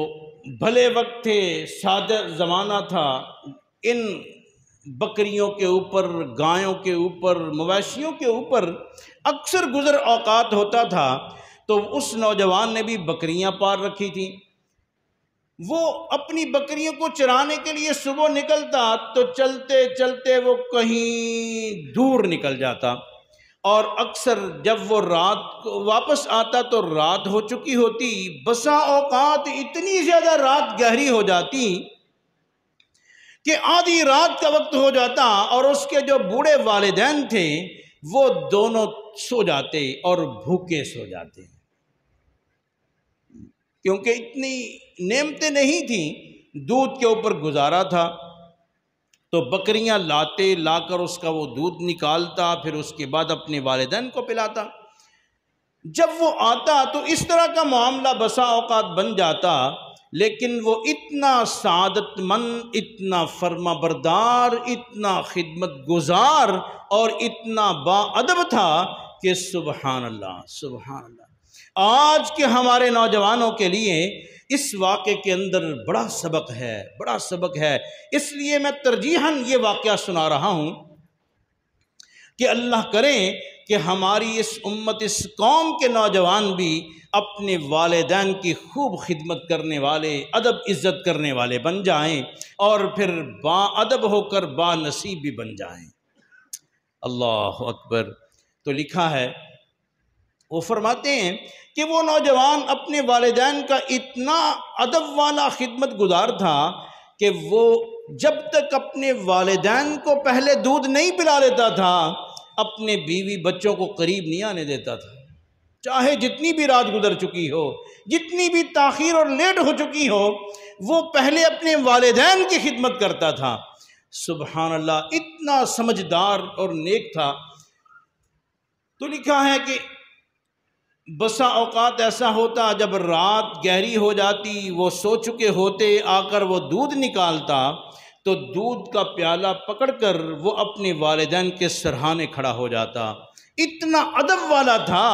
بھلے وقت تھے، سادہ زمانہ تھا، ان بکریوں کے اوپر، گایوں کے اوپر، مویشیوں کے اوپر اکثر گزر اوقات ہوتا تھا۔ تو اس نوجوان نے بھی بکریاں پال رکھی تھیں، وہ اپنی بکریوں کو چرانے کے لیے صبح نکلتا تو چلتے چلتے وہ کہیں دور نکل جاتا، اور اکثر جب وہ رات کو واپس آتا تو رات ہو چکی ہوتی۔ بسا اوقات اتنی زیادہ رات گہری ہو جاتی کہ آدھی رات کا وقت ہو جاتا، اور اس کے جو بوڑھے والدین تھے وہ دونوں سو جاتے اور بھوکے سو جاتے، کیونکہ اتنی نعمتیں نہیں تھیں، دودھ کے اوپر گزارا تھا۔ تو بکریاں لا کر اس کا وہ دودھ نکالتا، پھر اس کے بعد اپنے والدین کو پلاتا۔ جب وہ آتا تو اس طرح کا معاملہ بسا اوقات بن جاتا، لیکن وہ اتنا سعادت مند، اتنا فرما بردار، اتنا خدمت گزار اور اتنا با ادب تھا کہ سبحان اللہ، سبحان اللہ۔ آج کے ہمارے نوجوانوں کے لیے اس واقعے کے اندر بڑا سبق ہے، بڑا سبق ہے۔ اس لیے میں ترجیحاً یہ واقعہ سنا رہا ہوں کہ اللہ کریں کہ ہماری اس امت، اس قوم کے نوجوان بھی اپنے والدین کی خوب خدمت کرنے والے، ادب عزت کرنے والے بن جائیں، اور پھر با ادب ہو کر با نصیب بھی بن جائیں۔ اللہ اکبر۔ تو لکھا ہے، وہ فرماتے ہیں کہ وہ نوجوان اپنے والدین کا اتنا ادب والا خدمت گزار تھا کہ وہ جب تک اپنے والدین کو پہلے دودھ نہیں پلا لیتا تھا، اپنے بیوی بچوں کو قریب نہیں آنے دیتا تھا، چاہے جتنی بھی رات گزر چکی ہو، جتنی بھی تاخیر اور لیٹ ہو چکی ہو، وہ پہلے اپنے والدین کی خدمت کرتا تھا۔ سبحان اللہ، اتنا سمجھدار اور نیک تھا۔ تو لکھا ہے کہ بسا اوقات ایسا ہوتا جب رات گہری ہو جاتی، وہ سو چکے ہوتے، آ کر وہ دودھ نکالتا تو دودھ کا پیالہ پکڑ کر وہ اپنے والدین کے سرہانے کھڑا ہو جاتا۔ اتنا ادب والا تھا،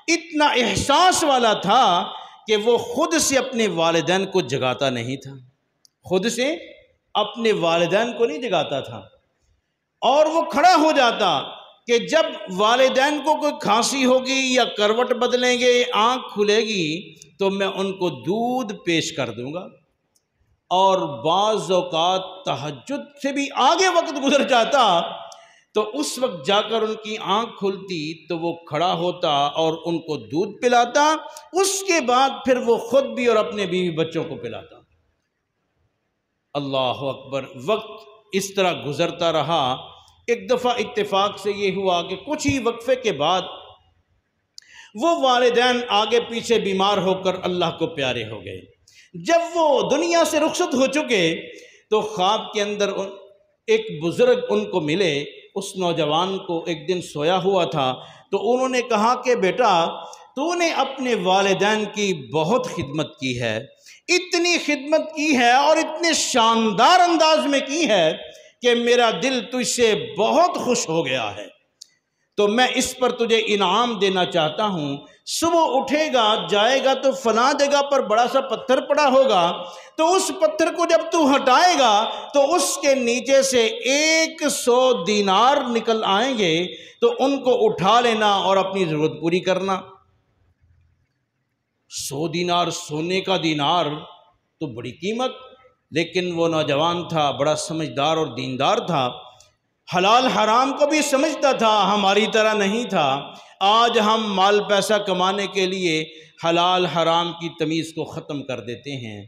اتنا احساس والا تھا کہ وہ خود سے اپنے والدین کو جگاتا نہیں تھا، خود سے اپنے والدین کو نہیں جگاتا تھا، اور وہ کھڑا ہو جاتا کہ جب والدین کو کوئی کھانسی ہوگی یا کروٹ بدلیں گے، آنکھ کھلے گی تو میں ان کو دودھ پیش کر دوں گا۔ اور بعض اوقات تہجد سے بھی آگے وقت گزر جاتا تو اس وقت جا کر ان کی آنکھ کھلتی تو وہ کھڑا ہوتا اور ان کو دودھ پلاتا، اس کے بعد پھر وہ خود بھی اور اپنے بیوی بچوں کو پلاتا۔ اللہ اکبر۔ وقت اس طرح گزرتا رہا۔ ایک دفعہ اتفاق سے یہ ہوا کہ کچھ ہی وقفے کے بعد وہ والدین آگے پیچھے بیمار ہو کر اللہ کو پیارے ہو گئے۔ جب وہ دنیا سے رخصت ہو چکے تو خواب کے اندر ایک بزرگ ان کو ملے۔ اس نوجوان کو ایک دن سویا ہوا تھا تو انہوں نے کہا کہ بیٹا، تو نے اپنے والدین کی بہت خدمت کی ہے، اتنی خدمت کی ہے اور اتنے شاندار انداز میں کی ہے کہ میرا دل تجھ سے بہت خوش ہو گیا ہے، تو میں اس پر تجھے انعام دینا چاہتا ہوں۔ صبح اٹھے گا، جائے گا تو فلاں جگہ پر بڑا سا پتھر پڑا ہوگا، تو اس پتھر کو جب تو ہٹائے گا تو اس کے نیچے سے 100 دینار نکل آئیں گے، تو ان کو اٹھا لینا اور اپنی ضرورت پوری کرنا۔ 100 دینار، سونے کا دینار تو بڑی قیمت، لیکن وہ نوجوان تھا، بڑا سمجھدار اور دیندار تھا، حلال حرام کو بھی سمجھتا تھا، ہماری طرح نہیں تھا۔ آج ہم مال پیسہ کمانے کے لیے حلال حرام کی تمیز کو ختم کر دیتے ہیں۔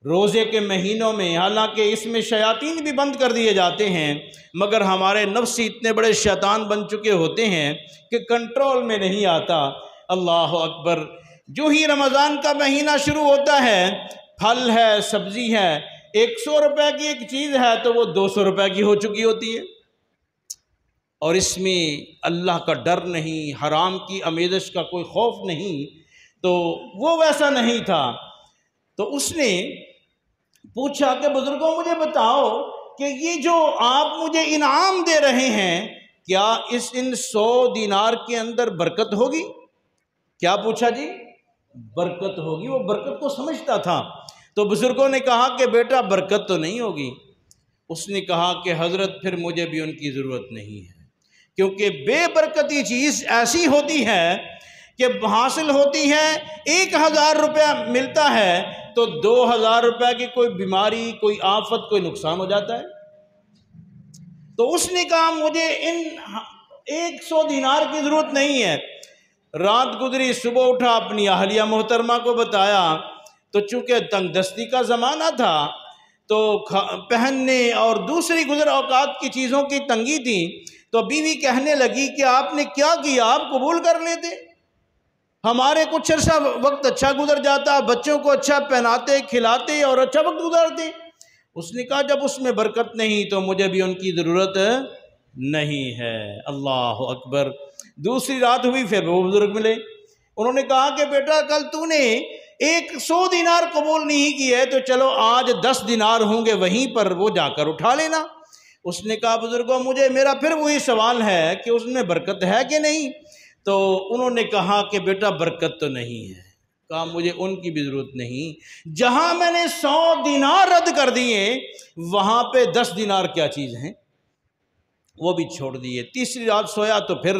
روزے کے مہینوں میں حالانکہ اس میں شیاطین بھی بند کر دیے جاتے ہیں، مگر ہمارے نفس اتنے بڑے شیطان بن چکے ہوتے ہیں کہ کنٹرول میں نہیں آتا۔ اللہ اکبر۔ جو ہی رمضان کا مہینہ شروع ہوتا ہے، پھل ہے، سبزی ہے، 100 روپے کی ایک چیز ہے تو وہ 200 روپے کی ہو چکی ہوتی ہے، اور اس میں اللہ کا ڈر نہیں، حرام کی آمیزش کا کوئی خوف نہیں۔ تو وہ ویسا نہیں تھا۔ تو اس نے پوچھا کہ بزرگوں مجھے بتاؤ کہ یہ جو آپ مجھے انعام دے رہے ہیں، کیا ان 100 دینار کے اندر برکت ہوگی؟ کیا پوچھا جی؟ برکت ہوگی۔ وہ برکت کو سمجھتا تھا۔ تو بزرگوں نے کہا کہ بیٹا برکت تو نہیں ہوگی۔ اس نے کہا کہ حضرت پھر مجھے بھی ان کی ضرورت نہیں ہے، کیونکہ بے برکتی چیز ایسی ہوتی ہے کہ حاصل ہوتی ہے، 1000 روپیہ ملتا ہے تو 2000 روپے کی کوئی بیماری، کوئی آفت، کوئی نقصان ہو جاتا ہے۔ تو اس نے کہا مجھے ان 100 دینار کی ضرورت نہیں ہے۔ رات گزری، صبح اٹھا، اپنی اہلیہ محترمہ کو بتایا، تو چونکہ تنگ دستی کا زمانہ تھا تو پہننے اور دوسری گزر اوقات کی چیزوں کی تنگی تھی، تو بیوی کہنے لگی کہ آپ نے کیا کیا، آپ قبول کر لیتے، ہمارے کچھ عرصہ وقت اچھا گزر جاتا، بچوں کو اچھا پہناتے کھلاتے اور اچھا وقت گزارتے۔ اس نے کہا جب اس میں برکت نہیں تو مجھے بھی ان کی ضرورت نہیں ہے۔ اللہ اکبر۔ دوسری رات ہوئی، پھر وہ بزرگ ملے، انہوں نے کہا کہ بیٹا کل تو نے 100 دینار قبول نہیں کی ہے، تو چلو آج 10 دینار ہوں گے، وہیں پر وہ جا کر اٹھا لینا۔ اس نے کہا بزرگوں مجھے میرا پھر وہی سوال ہے کہ اس میں برکت ہے کہ نہیں؟ تو انہوں نے کہا کہ بیٹا برکت تو نہیں ہے۔ کہا مجھے ان کی بھی ضرورت نہیں، جہاں میں نے 100 دینار رد کر دیے وہاں پہ 10 دینار کیا چیز ہیں؟ وہ بھی چھوڑ دیے۔ تیسری رات سویا تو پھر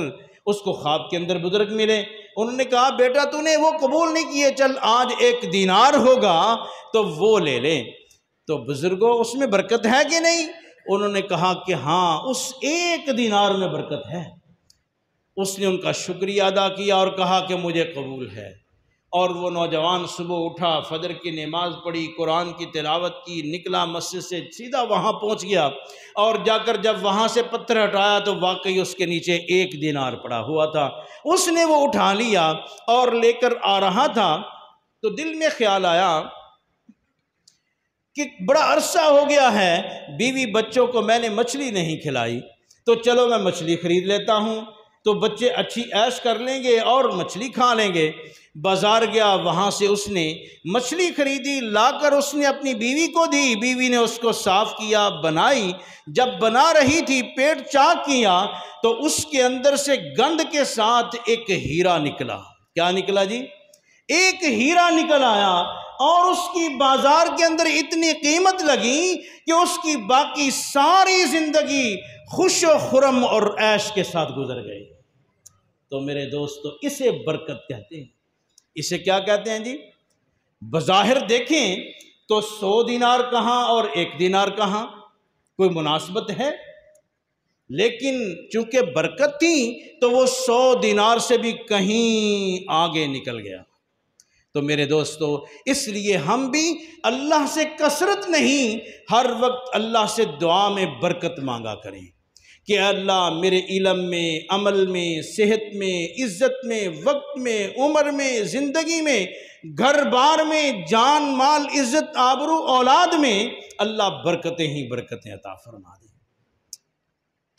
اس کو خواب کے اندر بزرگ ملے، انہوں نے کہا بیٹا تو نے وہ قبول نہیں کیے، چل آج 1 دینار ہوگا تو وہ لے لیں۔ تو بزرگوں اس میں برکت ہے کہ نہیں؟ انہوں نے کہا کہ ہاں اس 1 دینار میں برکت ہے۔ اس نے ان کا شکریہ ادا کیا اور کہا کہ مجھے قبول ہے۔ اور وہ نوجوان صبح اٹھا، فجر کی نماز پڑھی، قرآن کی تلاوت کی، نکلا مسجد سے، سیدھا وہاں پہنچ گیا، اور جا کر جب وہاں سے پتھر ہٹایا تو واقعی اس کے نیچے 1 دینار پڑا ہوا تھا۔ اس نے وہ اٹھا لیا اور لے کر آ رہا تھا تو دل میں خیال آیا کہ بڑا عرصہ ہو گیا ہے بیوی بچوں کو میں نے مچھلی نہیں کھلائی، تو چلو میں مچھلی خرید لیتا ہوں، تو بچے اچھی عیش کر لیں گے اور مچھلی کھا لیں گے۔ بازار گیا، وہاں سے اس نے مچھلی خریدی، لا کر اس نے اپنی بیوی کو دی، بیوی نے اس کو صاف کیا، بنائی۔ جب بنا رہی تھی، پیٹ چاک کیا تو اس کے اندر سے گند کے ساتھ ایک ہیرا نکلا۔ کیا نکلا جی؟ ایک ہیرا نکل آیا، اور اس کی بازار کے اندر اتنی قیمت لگی کہ اس کی باقی ساری زندگی خوش و خرم اور عیش کے ساتھ گزر گئی۔ تو میرے دوستو اسے برکت کہتے ہیں۔ اسے کیا کہتے ہیں جی؟ بظاہر دیکھیں تو 100 دینار کہاں اور 1 دینار کہاں، کوئی مناسبت ہے؟ لیکن چونکہ برکت تھی تو وہ 100 دینار سے بھی کہیں آگے نکل گیا۔ تو میرے دوستو اس لیے ہم بھی اللہ سے کثرت نہیں، ہر وقت اللہ سے دعا میں برکت مانگا کریں کہ اللہ میرے علم میں، عمل میں، صحت میں، عزت میں، وقت میں، عمر میں، زندگی میں، گھر بار میں، جان مال، عزت آبرو، اولاد میں اللہ برکتیں ہی برکتیں عطا فرما دیں۔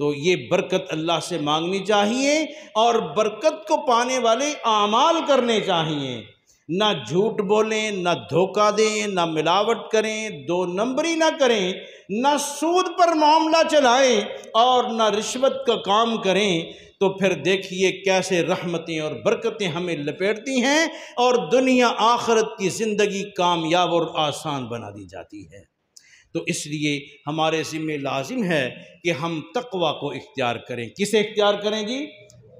تو یہ برکت اللہ سے مانگنی چاہیے، اور برکت کو پانے والے اعمال کرنے چاہیے۔ نہ جھوٹ بولیں، نہ دھوکہ دیں، نہ ملاوٹ کریں، 2 نمبری نہ کریں، نہ سود پر معاملہ چلائیں اور نہ رشوت کا کام کریں، تو پھر دیکھیے کیسے رحمتیں اور برکتیں ہمیں لپیٹتی ہیں اور دنیا آخرت کی زندگی کامیاب اور آسان بنا دی جاتی ہے۔ تو اس لیے ہمارے ذمہ لازم ہے کہ ہم تقوی کو اختیار کریں۔ کسے اختیار کریں جی؟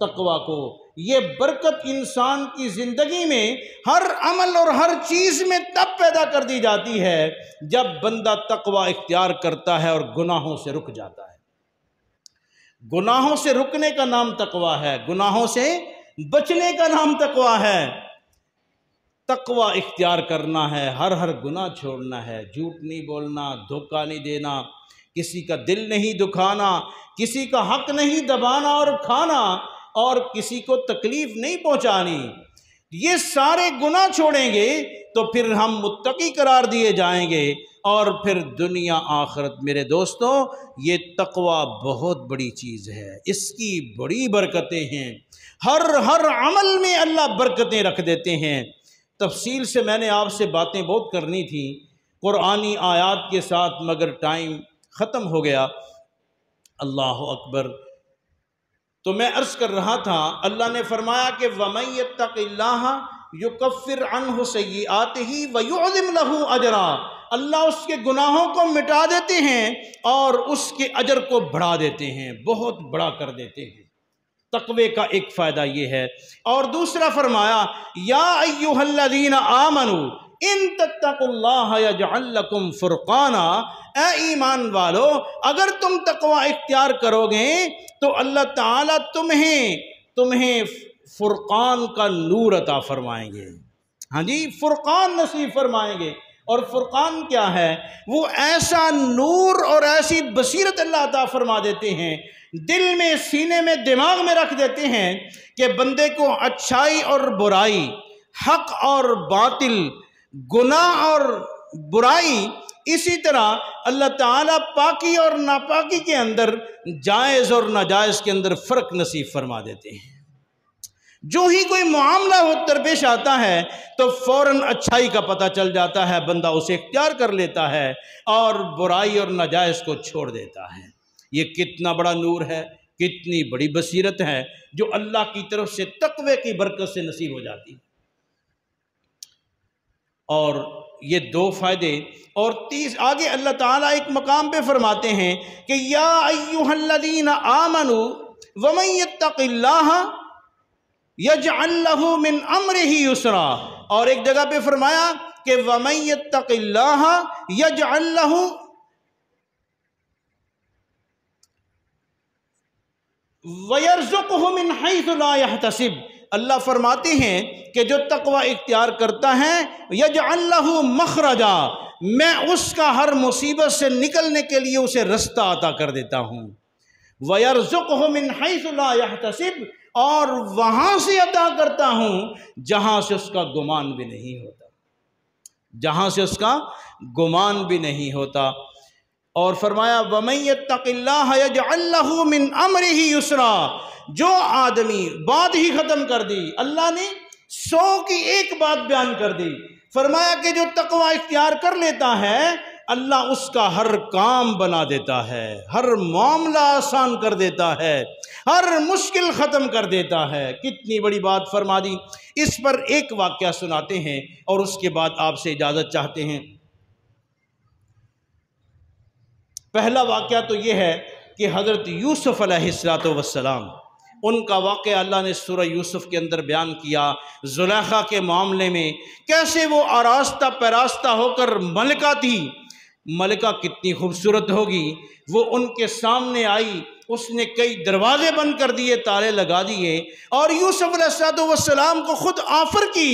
تقوی کو۔ یہ برکت انسان کی زندگی میں ہر عمل اور ہر چیز میں تب پیدا کر دی جاتی ہے جب بندہ تقوی اختیار کرتا ہے اور گناہوں سے رک جاتا ہے۔ گناہوں سے رکنے کا نام تقوی ہے، گناہوں سے بچنے کا نام تقوی ہے۔ تقوی اختیار کرنا ہے، ہر گناہ چھوڑنا ہے، جھوٹ نہیں بولنا، دھوکہ نہیں دینا، کسی کا دل نہیں دکھانا، کسی کا حق نہیں دبانا اور کھانا، اور کسی کو تکلیف نہیں پہنچانی۔ یہ سارے گناہ چھوڑیں گے تو پھر ہم متقی قرار دیے جائیں گے، اور پھر دنیا آخرت۔ میرے دوستو یہ تقوی بہت بڑی چیز ہے، اس کی بڑی برکتیں ہیں، ہر عمل میں اللہ برکتیں رکھ دیتے ہیں۔ تفصیل سے میں نے آپ سے باتیں بہت کرنی تھیں قرآنی آیات کے ساتھ، مگر ٹائم ختم ہو گیا۔ اللہ اکبر۔ تو میں عرض کر رہا تھا، اللہ نے فرمایا کہ وَمَن يَتَّقِ اللَّهَ يُكَفِّرْ عَنْهُ سَيِّئَاتِهِ وَيُعْظِمْ لَهُ أَجْرًا۔ اللہ اس کے گناہوں کو مٹا دیتے ہیں اور اس کے اجر کو بڑھا دیتے ہیں، بہت بڑا کر دیتے ہیں۔ تقوی کا ایک فائدہ یہ ہے۔ اور دوسرا فرمایا یا ایھا الذین آمنوا ان تتقوا اللہ یجعل لکم فرقانا، اے ایمان والو اگر تم تقوی اختیار کرو گے تو اللہ تعالیٰ تمہیں فرقان کا نور عطا فرمائیں گے۔ ہاں جی، فرقان نصیب فرمائیں گے۔ اور فرقان کیا ہے؟ وہ ایسا نور اور ایسی بصیرت اللہ عطا فرما دیتے ہیں، دل میں، سینے میں، دماغ میں رکھ دیتے ہیں کہ بندے کو اچھائی اور برائی، حق اور باطل، گناہ اور برائی، اسی طرح اللہ تعالیٰ پاکی اور ناپاکی کے اندر، جائز اور ناجائز کے اندر فرق نصیب فرما دیتے ہیں۔ جو ہی کوئی معاملہ ہو درپیش آتا ہے تو فوراً اچھائی کا پتہ چل جاتا ہے، بندہ اسے اختیار کر لیتا ہے اور برائی اور ناجائز کو چھوڑ دیتا ہے۔ یہ کتنا بڑا نور ہے، کتنی بڑی بصیرت ہے جو اللہ کی طرف سے تقوی کی برکت سے نصیب ہو جاتی ہے۔ اور یہ دو فائدے۔ اور آگے اللہ تعالیٰ ایک مقام پہ فرماتے ہیں کہ یا ایھا الذین آمنوا ومن یتق اللہ یجعل لہ من امرہ یسرا، اور ایک جگہ پہ فرمایا کہ ومن یتق اللہ یجعل لہ وَيَرْزُقْهُ مِنْ حَيْثُ لَا يَحْتَسِبْ۔ اللہ فرماتے ہیں کہ جو تقوی اختیار کرتا ہے یجعل لہ مخرجا، میں اس کا ہر مصیبت سے نکلنے کے لیے اسے رستہ عطا کر دیتا ہوں۔ وَيَرْزُقْهُ مِنْ حَيْثُ لَا يَحْتَسِبْ، اور وہاں سے عطا کرتا ہوں جہاں سے اس کا گمان بھی نہیں ہوتا، جہاں سے اس کا گمان بھی نہیں ہوتا۔ اور فرمایا وَمَن يَتَّقِ اللَّهَ يَجْعَل لَّهُ مِنْ أَمْرِهِ يُسْرًا۔ جو آدمی بات ہی ختم کر دی، اللہ نے 100 کی ایک بات بیان کر دی، فرمایا کہ جو تقوی اختیار کر لیتا ہے اللہ اس کا ہر کام بنا دیتا ہے، ہر معاملہ آسان کر دیتا ہے، ہر مشکل ختم کر دیتا ہے۔ کتنی بڑی بات فرما دی۔ اس پر ایک واقعہ سناتے ہیں اور اس کے بعد آپ سے اجازت چاہتے ہیں۔ پہلا واقعہ تو یہ ہے کہ حضرت یوسف علیہ السلام، ان کا واقعہ اللہ نے سورہ یوسف کے اندر بیان کیا، زلیخا کے معاملے میں کیسے وہ آراستہ پیراستہ ہو کر ملکہ تھی۔ ملکہ کتنی خوبصورت ہوگی، وہ ان کے سامنے آئی، اس نے کئی دروازے بند کر دیے، تالے لگا دیے، اور یوسف علیہ السلام کو خود آفر کی،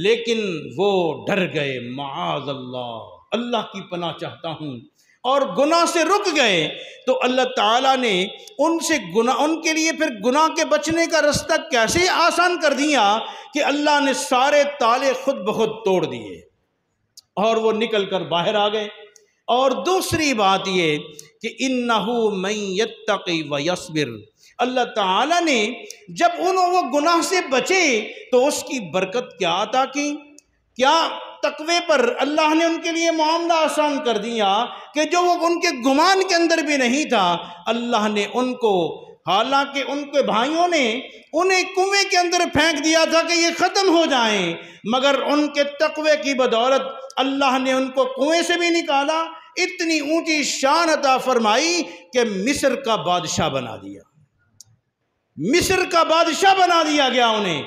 لیکن وہ ڈر گئے، معاذ اللہ، اللہ کی پناہ چاہتا ہوں، اور گناہ سے رک گئے۔ تو اللہ تعالیٰ نے ان کے لیے پھر گناہ کے بچنے کا رستہ کیسے آسان کر دیا کہ اللہ نے سارے تالے خود بخود توڑ دیے اور وہ نکل کر باہر آ گئے۔ اور دوسری بات یہ کہ اِنَّهُ مَن يَتَّقِ وَيَصْبِرْ، اللہ تعالیٰ نے جب وہ گناہ سے بچے تو اس کی برکت کیا عطا کی، کیا تقوی پر اللہ نے ان کے لیے معاملہ آسان کر دیا کہ جو وہ ان کے گمان کے اندر بھی نہیں تھا، اللہ نے ان کو، حالانکہ ان کے بھائیوں نے انہیں کنویں کے اندر پھینک دیا تھا کہ یہ ختم ہو جائیں، مگر ان کے تقوی کی بدولت اللہ نے ان کو کنویں سے بھی نکالا، اتنی اونچی شان عطا فرمائی کہ مصر کا بادشاہ بنا دیا، مصر کا بادشاہ بنا دیا گیا انہیں۔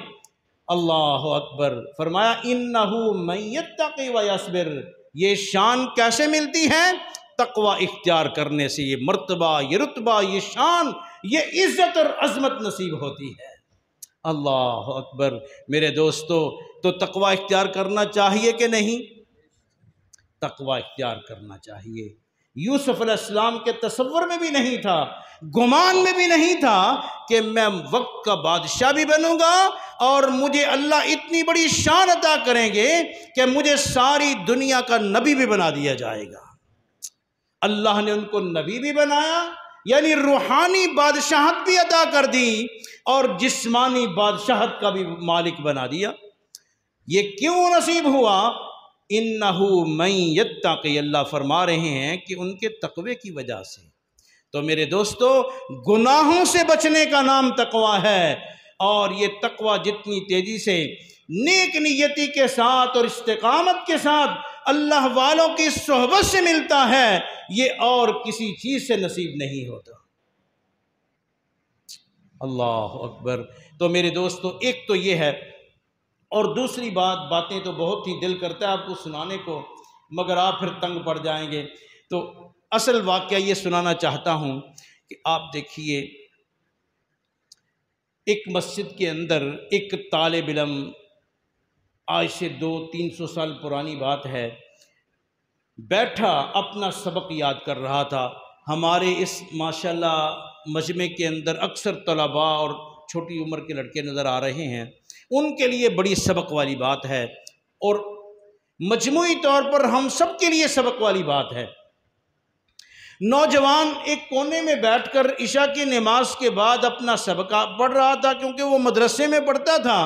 اللہ اکبر۔ فرمایا اِنَّهُ مَن يَتَّقِ وَيَصْبِرْ، یہ شان کیسے ملتی ہے؟ تقوی اختیار کرنے سے یہ مرتبہ، یہ رتبہ، یہ شان، یہ عزت اور عظمت نصیب ہوتی ہے۔ اللہ اکبر۔ میرے دوستو، تو تقوی اختیار کرنا چاہیے کہ نہیں؟ تقوی اختیار کرنا چاہیے۔ یوسف علیہ السلام کے تصور میں بھی نہیں تھا، گمان میں بھی نہیں تھا کہ میں وقت کا بادشاہ بھی بنوں گا اور مجھے اللہ اتنی بڑی شان عطا کریں گے کہ مجھے ساری دنیا کا نبی بھی بنا دیا جائے گا۔ اللہ نے ان کو نبی بھی بنایا، یعنی روحانی بادشاہت بھی عطا کر دی اور جسمانی بادشاہت کا بھی مالک بنا دیا۔ یہ کیوں نصیب ہوا؟ اِنَّهُ مَن يَتَّقِ، اللہ فرما رہے ہیں کہ ان کے تقوی کی وجہ سے۔ تو میرے دوستو، گناہوں سے بچنے کا نام تقوی ہے، اور یہ تقوی جتنی تیزی سے نیک نیتی کے ساتھ اور استقامت کے ساتھ اللہ والوں کی صحبت سے ملتا ہے، یہ اور کسی چیز سے نصیب نہیں ہوتا۔ اللہ اکبر۔ تو میرے دوستو، ایک تو یہ ہے، اور دوسری باتیں تو بہت ہی دل کرتا ہے آپ کو سنانے کو، مگر آپ پھر تنگ پڑ جائیں گے، تو اصل واقعہ یہ سنانا چاہتا ہوں کہ آپ دیکھیے، ایک مسجد کے اندر ایک طالب علم، آج سے 200-300 سال پرانی بات ہے، بیٹھا اپنا سبق یاد کر رہا تھا۔ ہمارے اس ماشاءاللہ مجمع کے اندر اکثر طلباء اور چھوٹی عمر کے لڑکے نظر آ رہے ہیں، ان کے لیے بڑی سبق والی بات ہے، اور مجموعی طور پر ہم سب کے لیے سبق والی بات ہے۔ نوجوان ایک کونے میں بیٹھ کر عشاء کی نماز کے بعد اپنا سبق پڑھ رہا تھا، کیونکہ وہ مدرسے میں پڑھتا تھا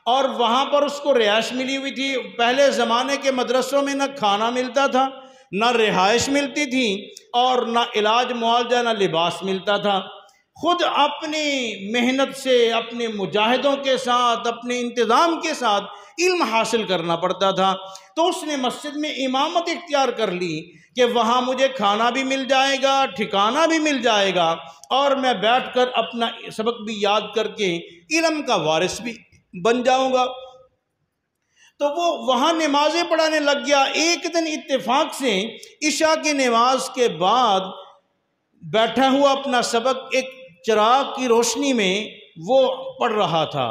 اور وہاں پر اس کو رہائش ملی ہوئی تھی۔ پہلے زمانے کے مدرسوں میں نہ کھانا ملتا تھا، نہ رہائش ملتی تھی، اور نہ علاج معالجہ، نہ لباس ملتا تھا۔ خود اپنی محنت سے، اپنے مجاہدوں کے ساتھ، اپنے انتظام کے ساتھ علم حاصل کرنا پڑتا تھا۔ تو اس نے مسجد میں امامت اختیار کر لی کہ وہاں مجھے کھانا بھی مل جائے گا، ٹھکانہ بھی مل جائے گا، اور میں بیٹھ کر اپنا سبق بھی یاد کر کے علم کا وارث بھی بن جاؤں گا۔ تو وہ وہاں نمازیں پڑھانے لگ گیا۔ ایک دن اتفاق سے عشاء کی نماز کے بعد بیٹھا ہوا اپنا سبق ایک چراغ کی روشنی میں وہ پڑھ رہا تھا۔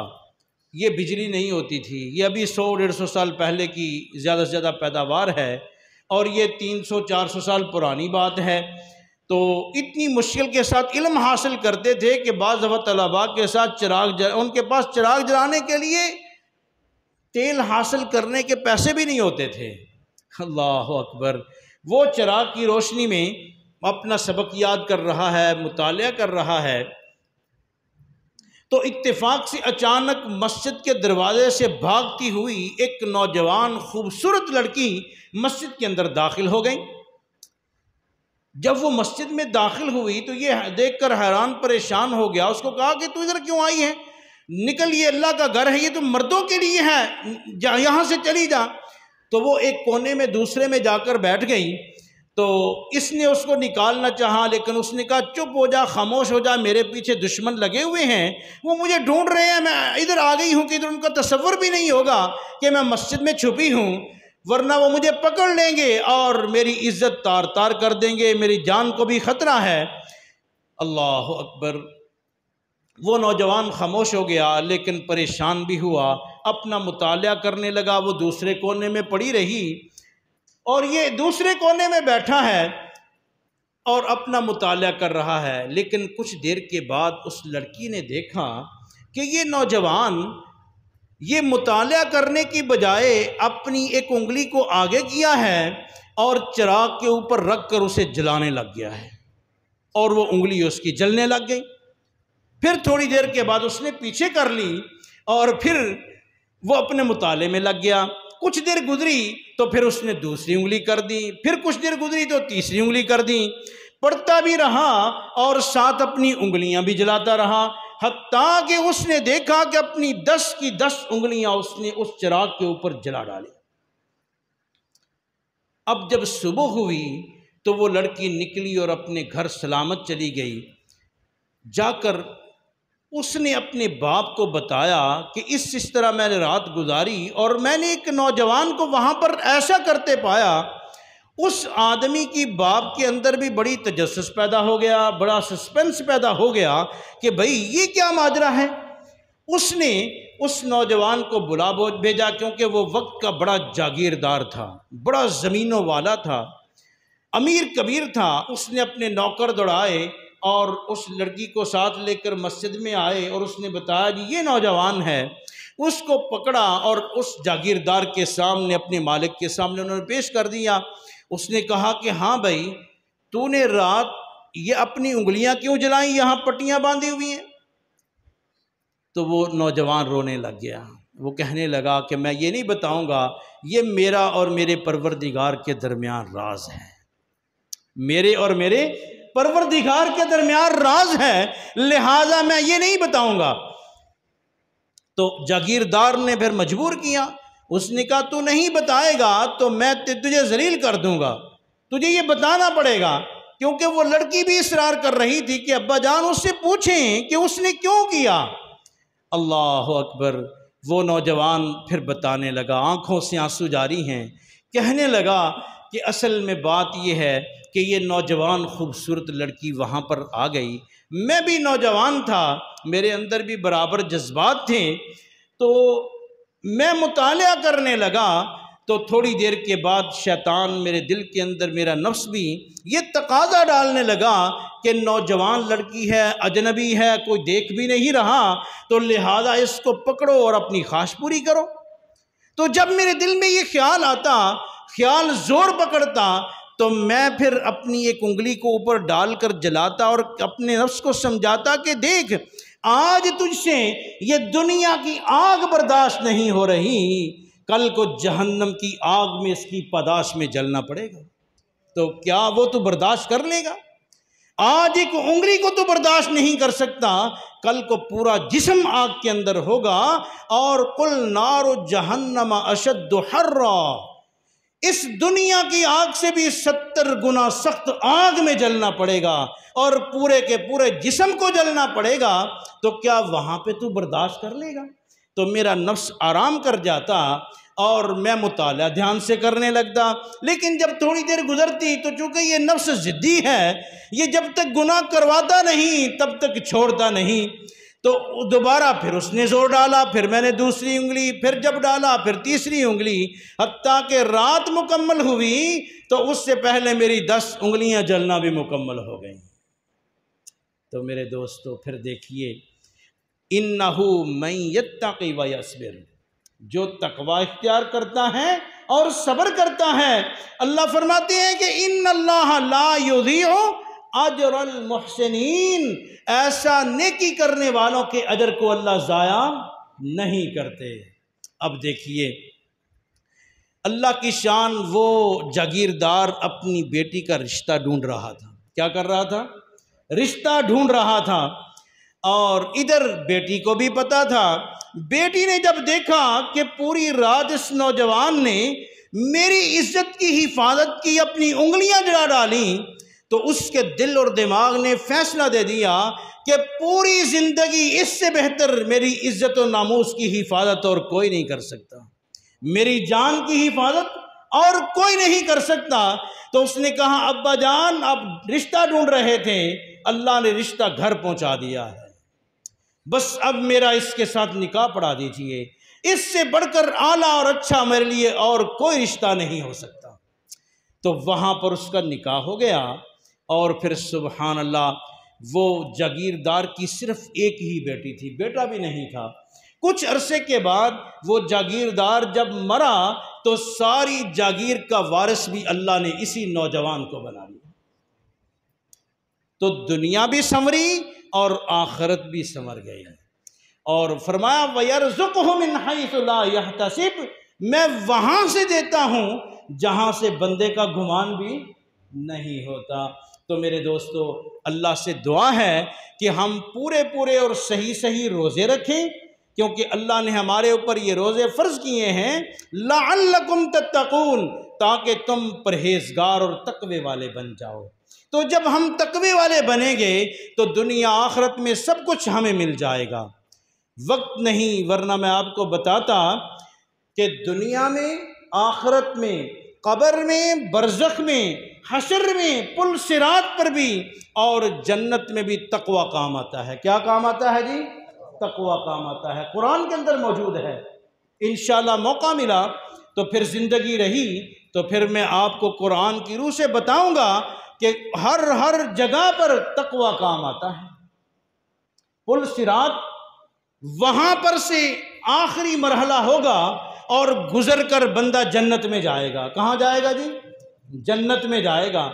یہ بجلی نہیں ہوتی تھی، یہ ابھی 100-150 سال پہلے کی زیادہ سے زیادہ پیداوار ہے، اور یہ 300-400 سال پرانی بات ہے۔ تو اتنی مشکل کے ساتھ علم حاصل کرتے تھے کہ بعض دفعہ طلباء کے ساتھ ان کے پاس چراغ جلانے کے لیے تیل حاصل کرنے کے پیسے بھی نہیں ہوتے تھے۔ اللہ اکبر! وہ چراغ کی روشنی میں اپنا سبق یاد کر رہا ہے، مطالعہ کر رہا ہے۔ تو اتفاق سے اچانک مسجد کے دروازے سے بھاگتی ہوئی ایک نوجوان خوبصورت لڑکی مسجد کے اندر داخل ہو گئی۔ جب وہ مسجد میں داخل ہوئی تو یہ دیکھ کر حیران پریشان ہو گیا۔ اس کو کہا کہ تو ادھر کیوں آئی ہے؟ نکل، یہ اللہ کا گھر ہے، یہ تو مردوں کے لیے ہے، یہاں سے چلی جا۔ تو وہ ایک کونے میں دوسرے میں جا کر بیٹھ گئی۔ تو اس نے اس کو نکالنا چاہا، لیکن اس نے کہا چپ ہو جا، خاموش ہو جا، میرے پیچھے دشمن لگے ہوئے ہیں، وہ مجھے ڈھونڈ رہے ہیں، میں ادھر آ گئی ہوں کہ ادھر ان کا تصور بھی نہیں ہوگا کہ میں مسجد میں چھپی ہوں، ورنہ وہ مجھے پکڑ لیں گے اور میری عزت تار تار کر دیں گے، میری جان کو بھی خطرہ ہے۔ اللہ اکبر! وہ نوجوان خاموش ہو گیا، لیکن پریشان بھی ہوا، اپنا مطالعہ کرنے لگا۔ وہ دوسرے کونے میں پڑی رہی، اور یہ دوسرے کونے میں بیٹھا ہے اور اپنا مطالعہ کر رہا ہے۔ لیکن کچھ دیر کے بعد اس لڑکی نے دیکھا کہ یہ نوجوان یہ مطالعہ کرنے کی بجائے اپنی ایک انگلی کو آگے کیا ہے اور چراغ کے اوپر رکھ کر اسے جلانے لگ گیا ہے، اور وہ انگلی اس کی جلنے لگ گئی۔ پھر تھوڑی دیر کے بعد اس نے پیچھے کر لی اور پھر وہ اپنے مطالعے میں لگ گیا۔ کچھ دیر گزری تو پھر اس نے دوسری انگلی کر دی، پھر کچھ دیر گزری تو تیسری انگلی کر دی، پڑھتا بھی رہا اور ساتھ اپنی انگلیاں بھی جلاتا رہا، حتیٰ کہ اس نے دیکھا کہ اپنی 10 کی 10 انگلیاں اس نے اس چراغ کے اوپر جلا ڈالی۔ اب جب صبح ہوئی تو وہ لڑکی نکلی اور اپنے گھر سلامت چلی گئی۔ جا کر اس نے اپنے باپ کو بتایا کہ اس طرح میں نے رات گزاری اور میں نے ایک نوجوان کو وہاں پر ایسا کرتے پایا۔ اس آدمی کی باپ کے اندر بھی بڑی تجسس پیدا ہو گیا، بڑا سسپنس پیدا ہو گیا کہ بھئی یہ کیا ماجرا ہے۔ اس نے اس نوجوان کو بلا بھیجا، کیونکہ وہ وقت کا بڑا جاگیردار تھا، بڑا زمینوں والا تھا، امیر کبیر تھا۔ اس نے اپنے نوکر دوڑائے اور اس لڑکی کو ساتھ لے کر مسجد میں آئے اور اس نے بتایا جی یہ نوجوان ہے۔ اس کو پکڑا اور اس جاگیردار کے سامنے، اپنے مالک کے سامنے انہوں نے پیش کر دیا۔ اس نے کہا کہ ہاں بھائی، تو نے رات یہ اپنی انگلیاں کیوں جلائیں، یہاں پٹیاں باندھی ہوئی ہیں؟ تو وہ نوجوان رونے لگ گیا۔ وہ کہنے لگا کہ میں یہ نہیں بتاؤں گا، یہ میرا اور میرے پروردگار کے درمیان راز ہے، میرے اور میرے پروردگار کے درمیان راز ہے، لہٰذا میں یہ نہیں بتاؤں گا۔ تو جاگیردار نے پھر مجبور کیا، اس نے کہا تو نہیں بتائے گا تو میں تجھے ذلیل کر دوں گا، تجھے یہ بتانا پڑے گا، کیونکہ وہ لڑکی بھی اصرار کر رہی تھی کہ ابا جان اس سے پوچھیں کہ اس نے کیوں کیا۔ اللہ اکبر! وہ نوجوان پھر بتانے لگا، آنکھوں سے آنسو جاری ہیں، کہنے لگا کہ اصل میں بات یہ ہے کہ یہ نوجوان خوبصورت لڑکی وہاں پر آ گئی، میں بھی نوجوان تھا، میرے اندر بھی برابر جذبات تھے، تو میں مطالعہ کرنے لگا تو تھوڑی دیر کے بعد شیطان میرے دل کے اندر، میرا نفس بھی یہ تقاضا ڈالنے لگا کہ نوجوان لڑکی ہے، اجنبی ہے، کوئی دیکھ بھی نہیں رہا، تو لہٰذا اس کو پکڑو اور اپنی خواہش پوری کرو۔ تو جب میرے دل میں یہ خیال آتا، خیال زور پکڑتا، تو میں پھر اپنی ایک انگلی کو اوپر ڈال کر جلاتا اور اپنے نفس کو سمجھاتا کہ دیکھ آج تجھ سے یہ دنیا کی آگ برداشت نہیں ہو رہی، کل کو جہنم کی آگ میں اس کی پاداش میں جلنا پڑے گا، تو کیا وہ تو برداشت کر لے گا؟ آج ایک انگلی کو تو برداشت نہیں کر سکتا، کل کو پورا جسم آگ کے اندر ہوگا۔ اور قل نار جہنم اشد حرا، اس دنیا کی آگ سے بھی 70 گنا سخت آگ میں جلنا پڑے گا اور پورے کے پورے جسم کو جلنا پڑے گا، تو کیا وہاں پہ تو برداشت کر لے گا؟ تو میرا نفس آرام کر جاتا اور میں مطالعہ دھیان سے کرنے لگتا، لیکن جب تھوڑی دیر گزرتی تو چونکہ یہ نفس ضدی ہے، یہ جب تک گناہ کرواتا نہیں تب تک چھوڑتا نہیں، تو دوبارہ پھر اس نے زور ڈالا، پھر میں نے دوسری انگلی، پھر جب ڈالا پھر تیسری انگلی، حتیٰ کہ رات مکمل ہوئی تو اس سے پہلے میری 10 انگلیاں جلنا بھی مکمل ہو گئیں۔ تو میرے دوستو پھر دیکھیے، اِنَّهُ مَن يَتَّقِ وَيَصْبِرْ، جو تقوی اختیار کرتا ہے اور صبر کرتا ہے، اللہ فرماتے ہیں کہ اِنَّ اللَّهَ لَا يُضِيعُ اجر المحسنین، ایسا نیکی کرنے والوں کے اجر کو اللہ ضائع نہیں کرتے۔ اب دیکھیے اللہ کی شان، وہ جاگیردار اپنی بیٹی کا رشتہ ڈھونڈ رہا تھا۔ کیا کر رہا تھا؟ رشتہ ڈھونڈ رہا تھا، اور ادھر بیٹی کو بھی پتا تھا۔ بیٹی نے جب دیکھا کہ پوری رات اس نوجوان نے میری عزت کی حفاظت کی، اپنی انگلیاں جلا ڈالیں، تو اس کے دل اور دماغ نے فیصلہ دے دیا کہ پوری زندگی اس سے بہتر میری عزت و ناموس کی حفاظت اور کوئی نہیں کر سکتا، میری جان کی حفاظت اور کوئی نہیں کر سکتا۔ تو اس نے کہا ابا جان، اب رشتہ ڈھونڈ رہے تھے، اللہ نے رشتہ گھر پہنچا دیا ہے، بس اب میرا اس کے ساتھ نکاح پڑھا دیجئے، اس سے بڑھ کر اعلیٰ اور اچھا میرے لیے اور کوئی رشتہ نہیں ہو سکتا۔ تو وہاں پر اس کا نکاح ہو گیا، اور پھر سبحان اللہ، وہ جاگیردار کی صرف ایک ہی بیٹی تھی، بیٹا بھی نہیں تھا۔ کچھ عرصے کے بعد وہ جاگیردار جب مرا تو ساری جاگیر کا وارث بھی اللہ نے اسی نوجوان کو بنا لیا۔ تو دنیا بھی سنوری اور آخرت بھی سنور گئی، اور فرمایا وَيَرْزُقْهُ مِنْ حَيْثُ لَا يَحْتَسِبْ، میں وہاں سے دیتا ہوں جہاں سے بندے کا گمان بھی نہیں ہوتا۔ تو میرے دوستو، اللہ سے دعا ہے کہ ہم پورے اور صحیح روزے رکھیں، کیونکہ اللہ نے ہمارے اوپر یہ روزے فرض کیے ہیں لعلکم تتقون، تاکہ تم پرہیزگار اور تقوی والے بن جاؤ۔ تو جب ہم تقوی والے بنیں گے تو دنیا آخرت میں سب کچھ ہمیں مل جائے گا۔ وقت نہیں، ورنہ میں آپ کو بتاتا کہ دنیا میں، آخرت میں، قبر میں، برزخ میں، حشر میں، پل صراط پر بھی اور جنت میں بھی تقوی کام آتا ہے۔ کیا کام آتا ہے جی؟ تقوی کام آتا ہے، قرآن کے اندر موجود ہے۔ انشاءاللہ موقع ملا تو پھر زندگی رہی تو پھر میں آپ کو قرآن کی روح سے بتاؤں گا کہ ہر جگہ پر تقوی کام آتا ہے۔ پل صراط، وہاں پر سے آخری مرحلہ ہوگا اور گزر کر بندہ جنت میں جائے گا۔ کہاں جائے گا جی؟ جنت میں جائے گا۔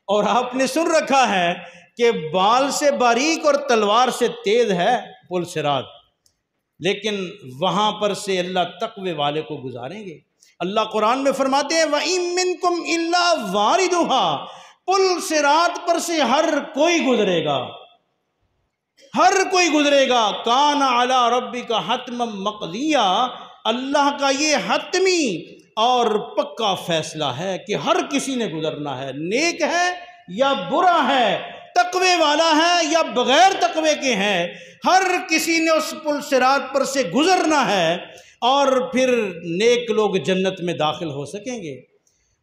اور آپ نے سن رکھا ہے کہ بال سے باریک اور تلوار سے تیز ہے پل صراط، لیکن وہاں پر سے اللہ تقوی والے کو گزاریں گے۔ اللہ قرآن میں فرماتے ہیں وَإِن مِّنكُمْ إِلَّا وَارِدُهَا، پل صراط پر سے ہر کوئی گزرے گا، ہر کوئی گزرے گا۔ کان علی ربک حتما مقضیہ، اللہ کا یہ حتمی اور پکا فیصلہ ہے کہ ہر کسی نے گزرنا ہے، نیک ہے یا برا ہے، تقوی والا ہے یا بغیر تقوی کے ہے، ہر کسی نے اس پل صراط پر سے گزرنا ہے، اور پھر نیک لوگ جنت میں داخل ہو سکیں گے۔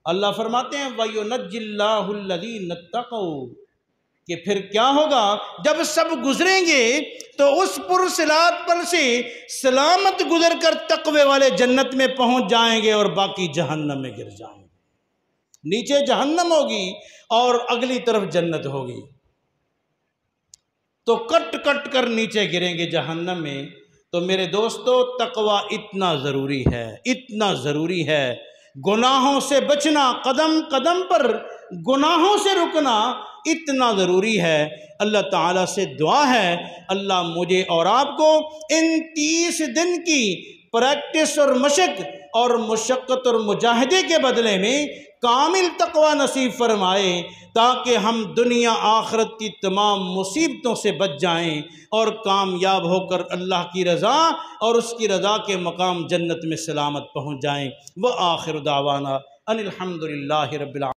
اللہ فرماتے ہیں وَيُنَجِّ اللَّهُ الَّذِينَ اتَّقَوْا، کہ پھر کیا ہوگا جب سب گزریں گے تو اس پل صراط پر سے سلامت گزر کر تقوی والے جنت میں پہنچ جائیں گے اور باقی جہنم میں گر جائیں گے۔ نیچے جہنم ہوگی اور اگلی طرف جنت ہوگی، تو کٹ کٹ کر نیچے گریں گے جہنم میں۔ تو میرے دوستو، تقوی اتنا ضروری ہے، اتنا ضروری ہے۔ گناہوں سے بچنا، قدم قدم پر گناہوں سے رکنا اتنا ضروری ہے۔ اللہ تعالیٰ سے دعا ہے اللہ مجھے اور آپ کو ان 30 دن کی پریکٹس اور مشق اور مشقت اور مجاہدے کے بدلے میں کامل تقوی نصیب فرمائے تاکہ ہم دنیا آخرت کی تمام مصیبتوں سے بچ جائیں اور کامیاب ہو کر اللہ کی رضا اور اس کی رضا کے مقام جنت میں سلامت پہنچ جائیں۔ وآخر دعوانا ان الحمد للہ رب العالمین۔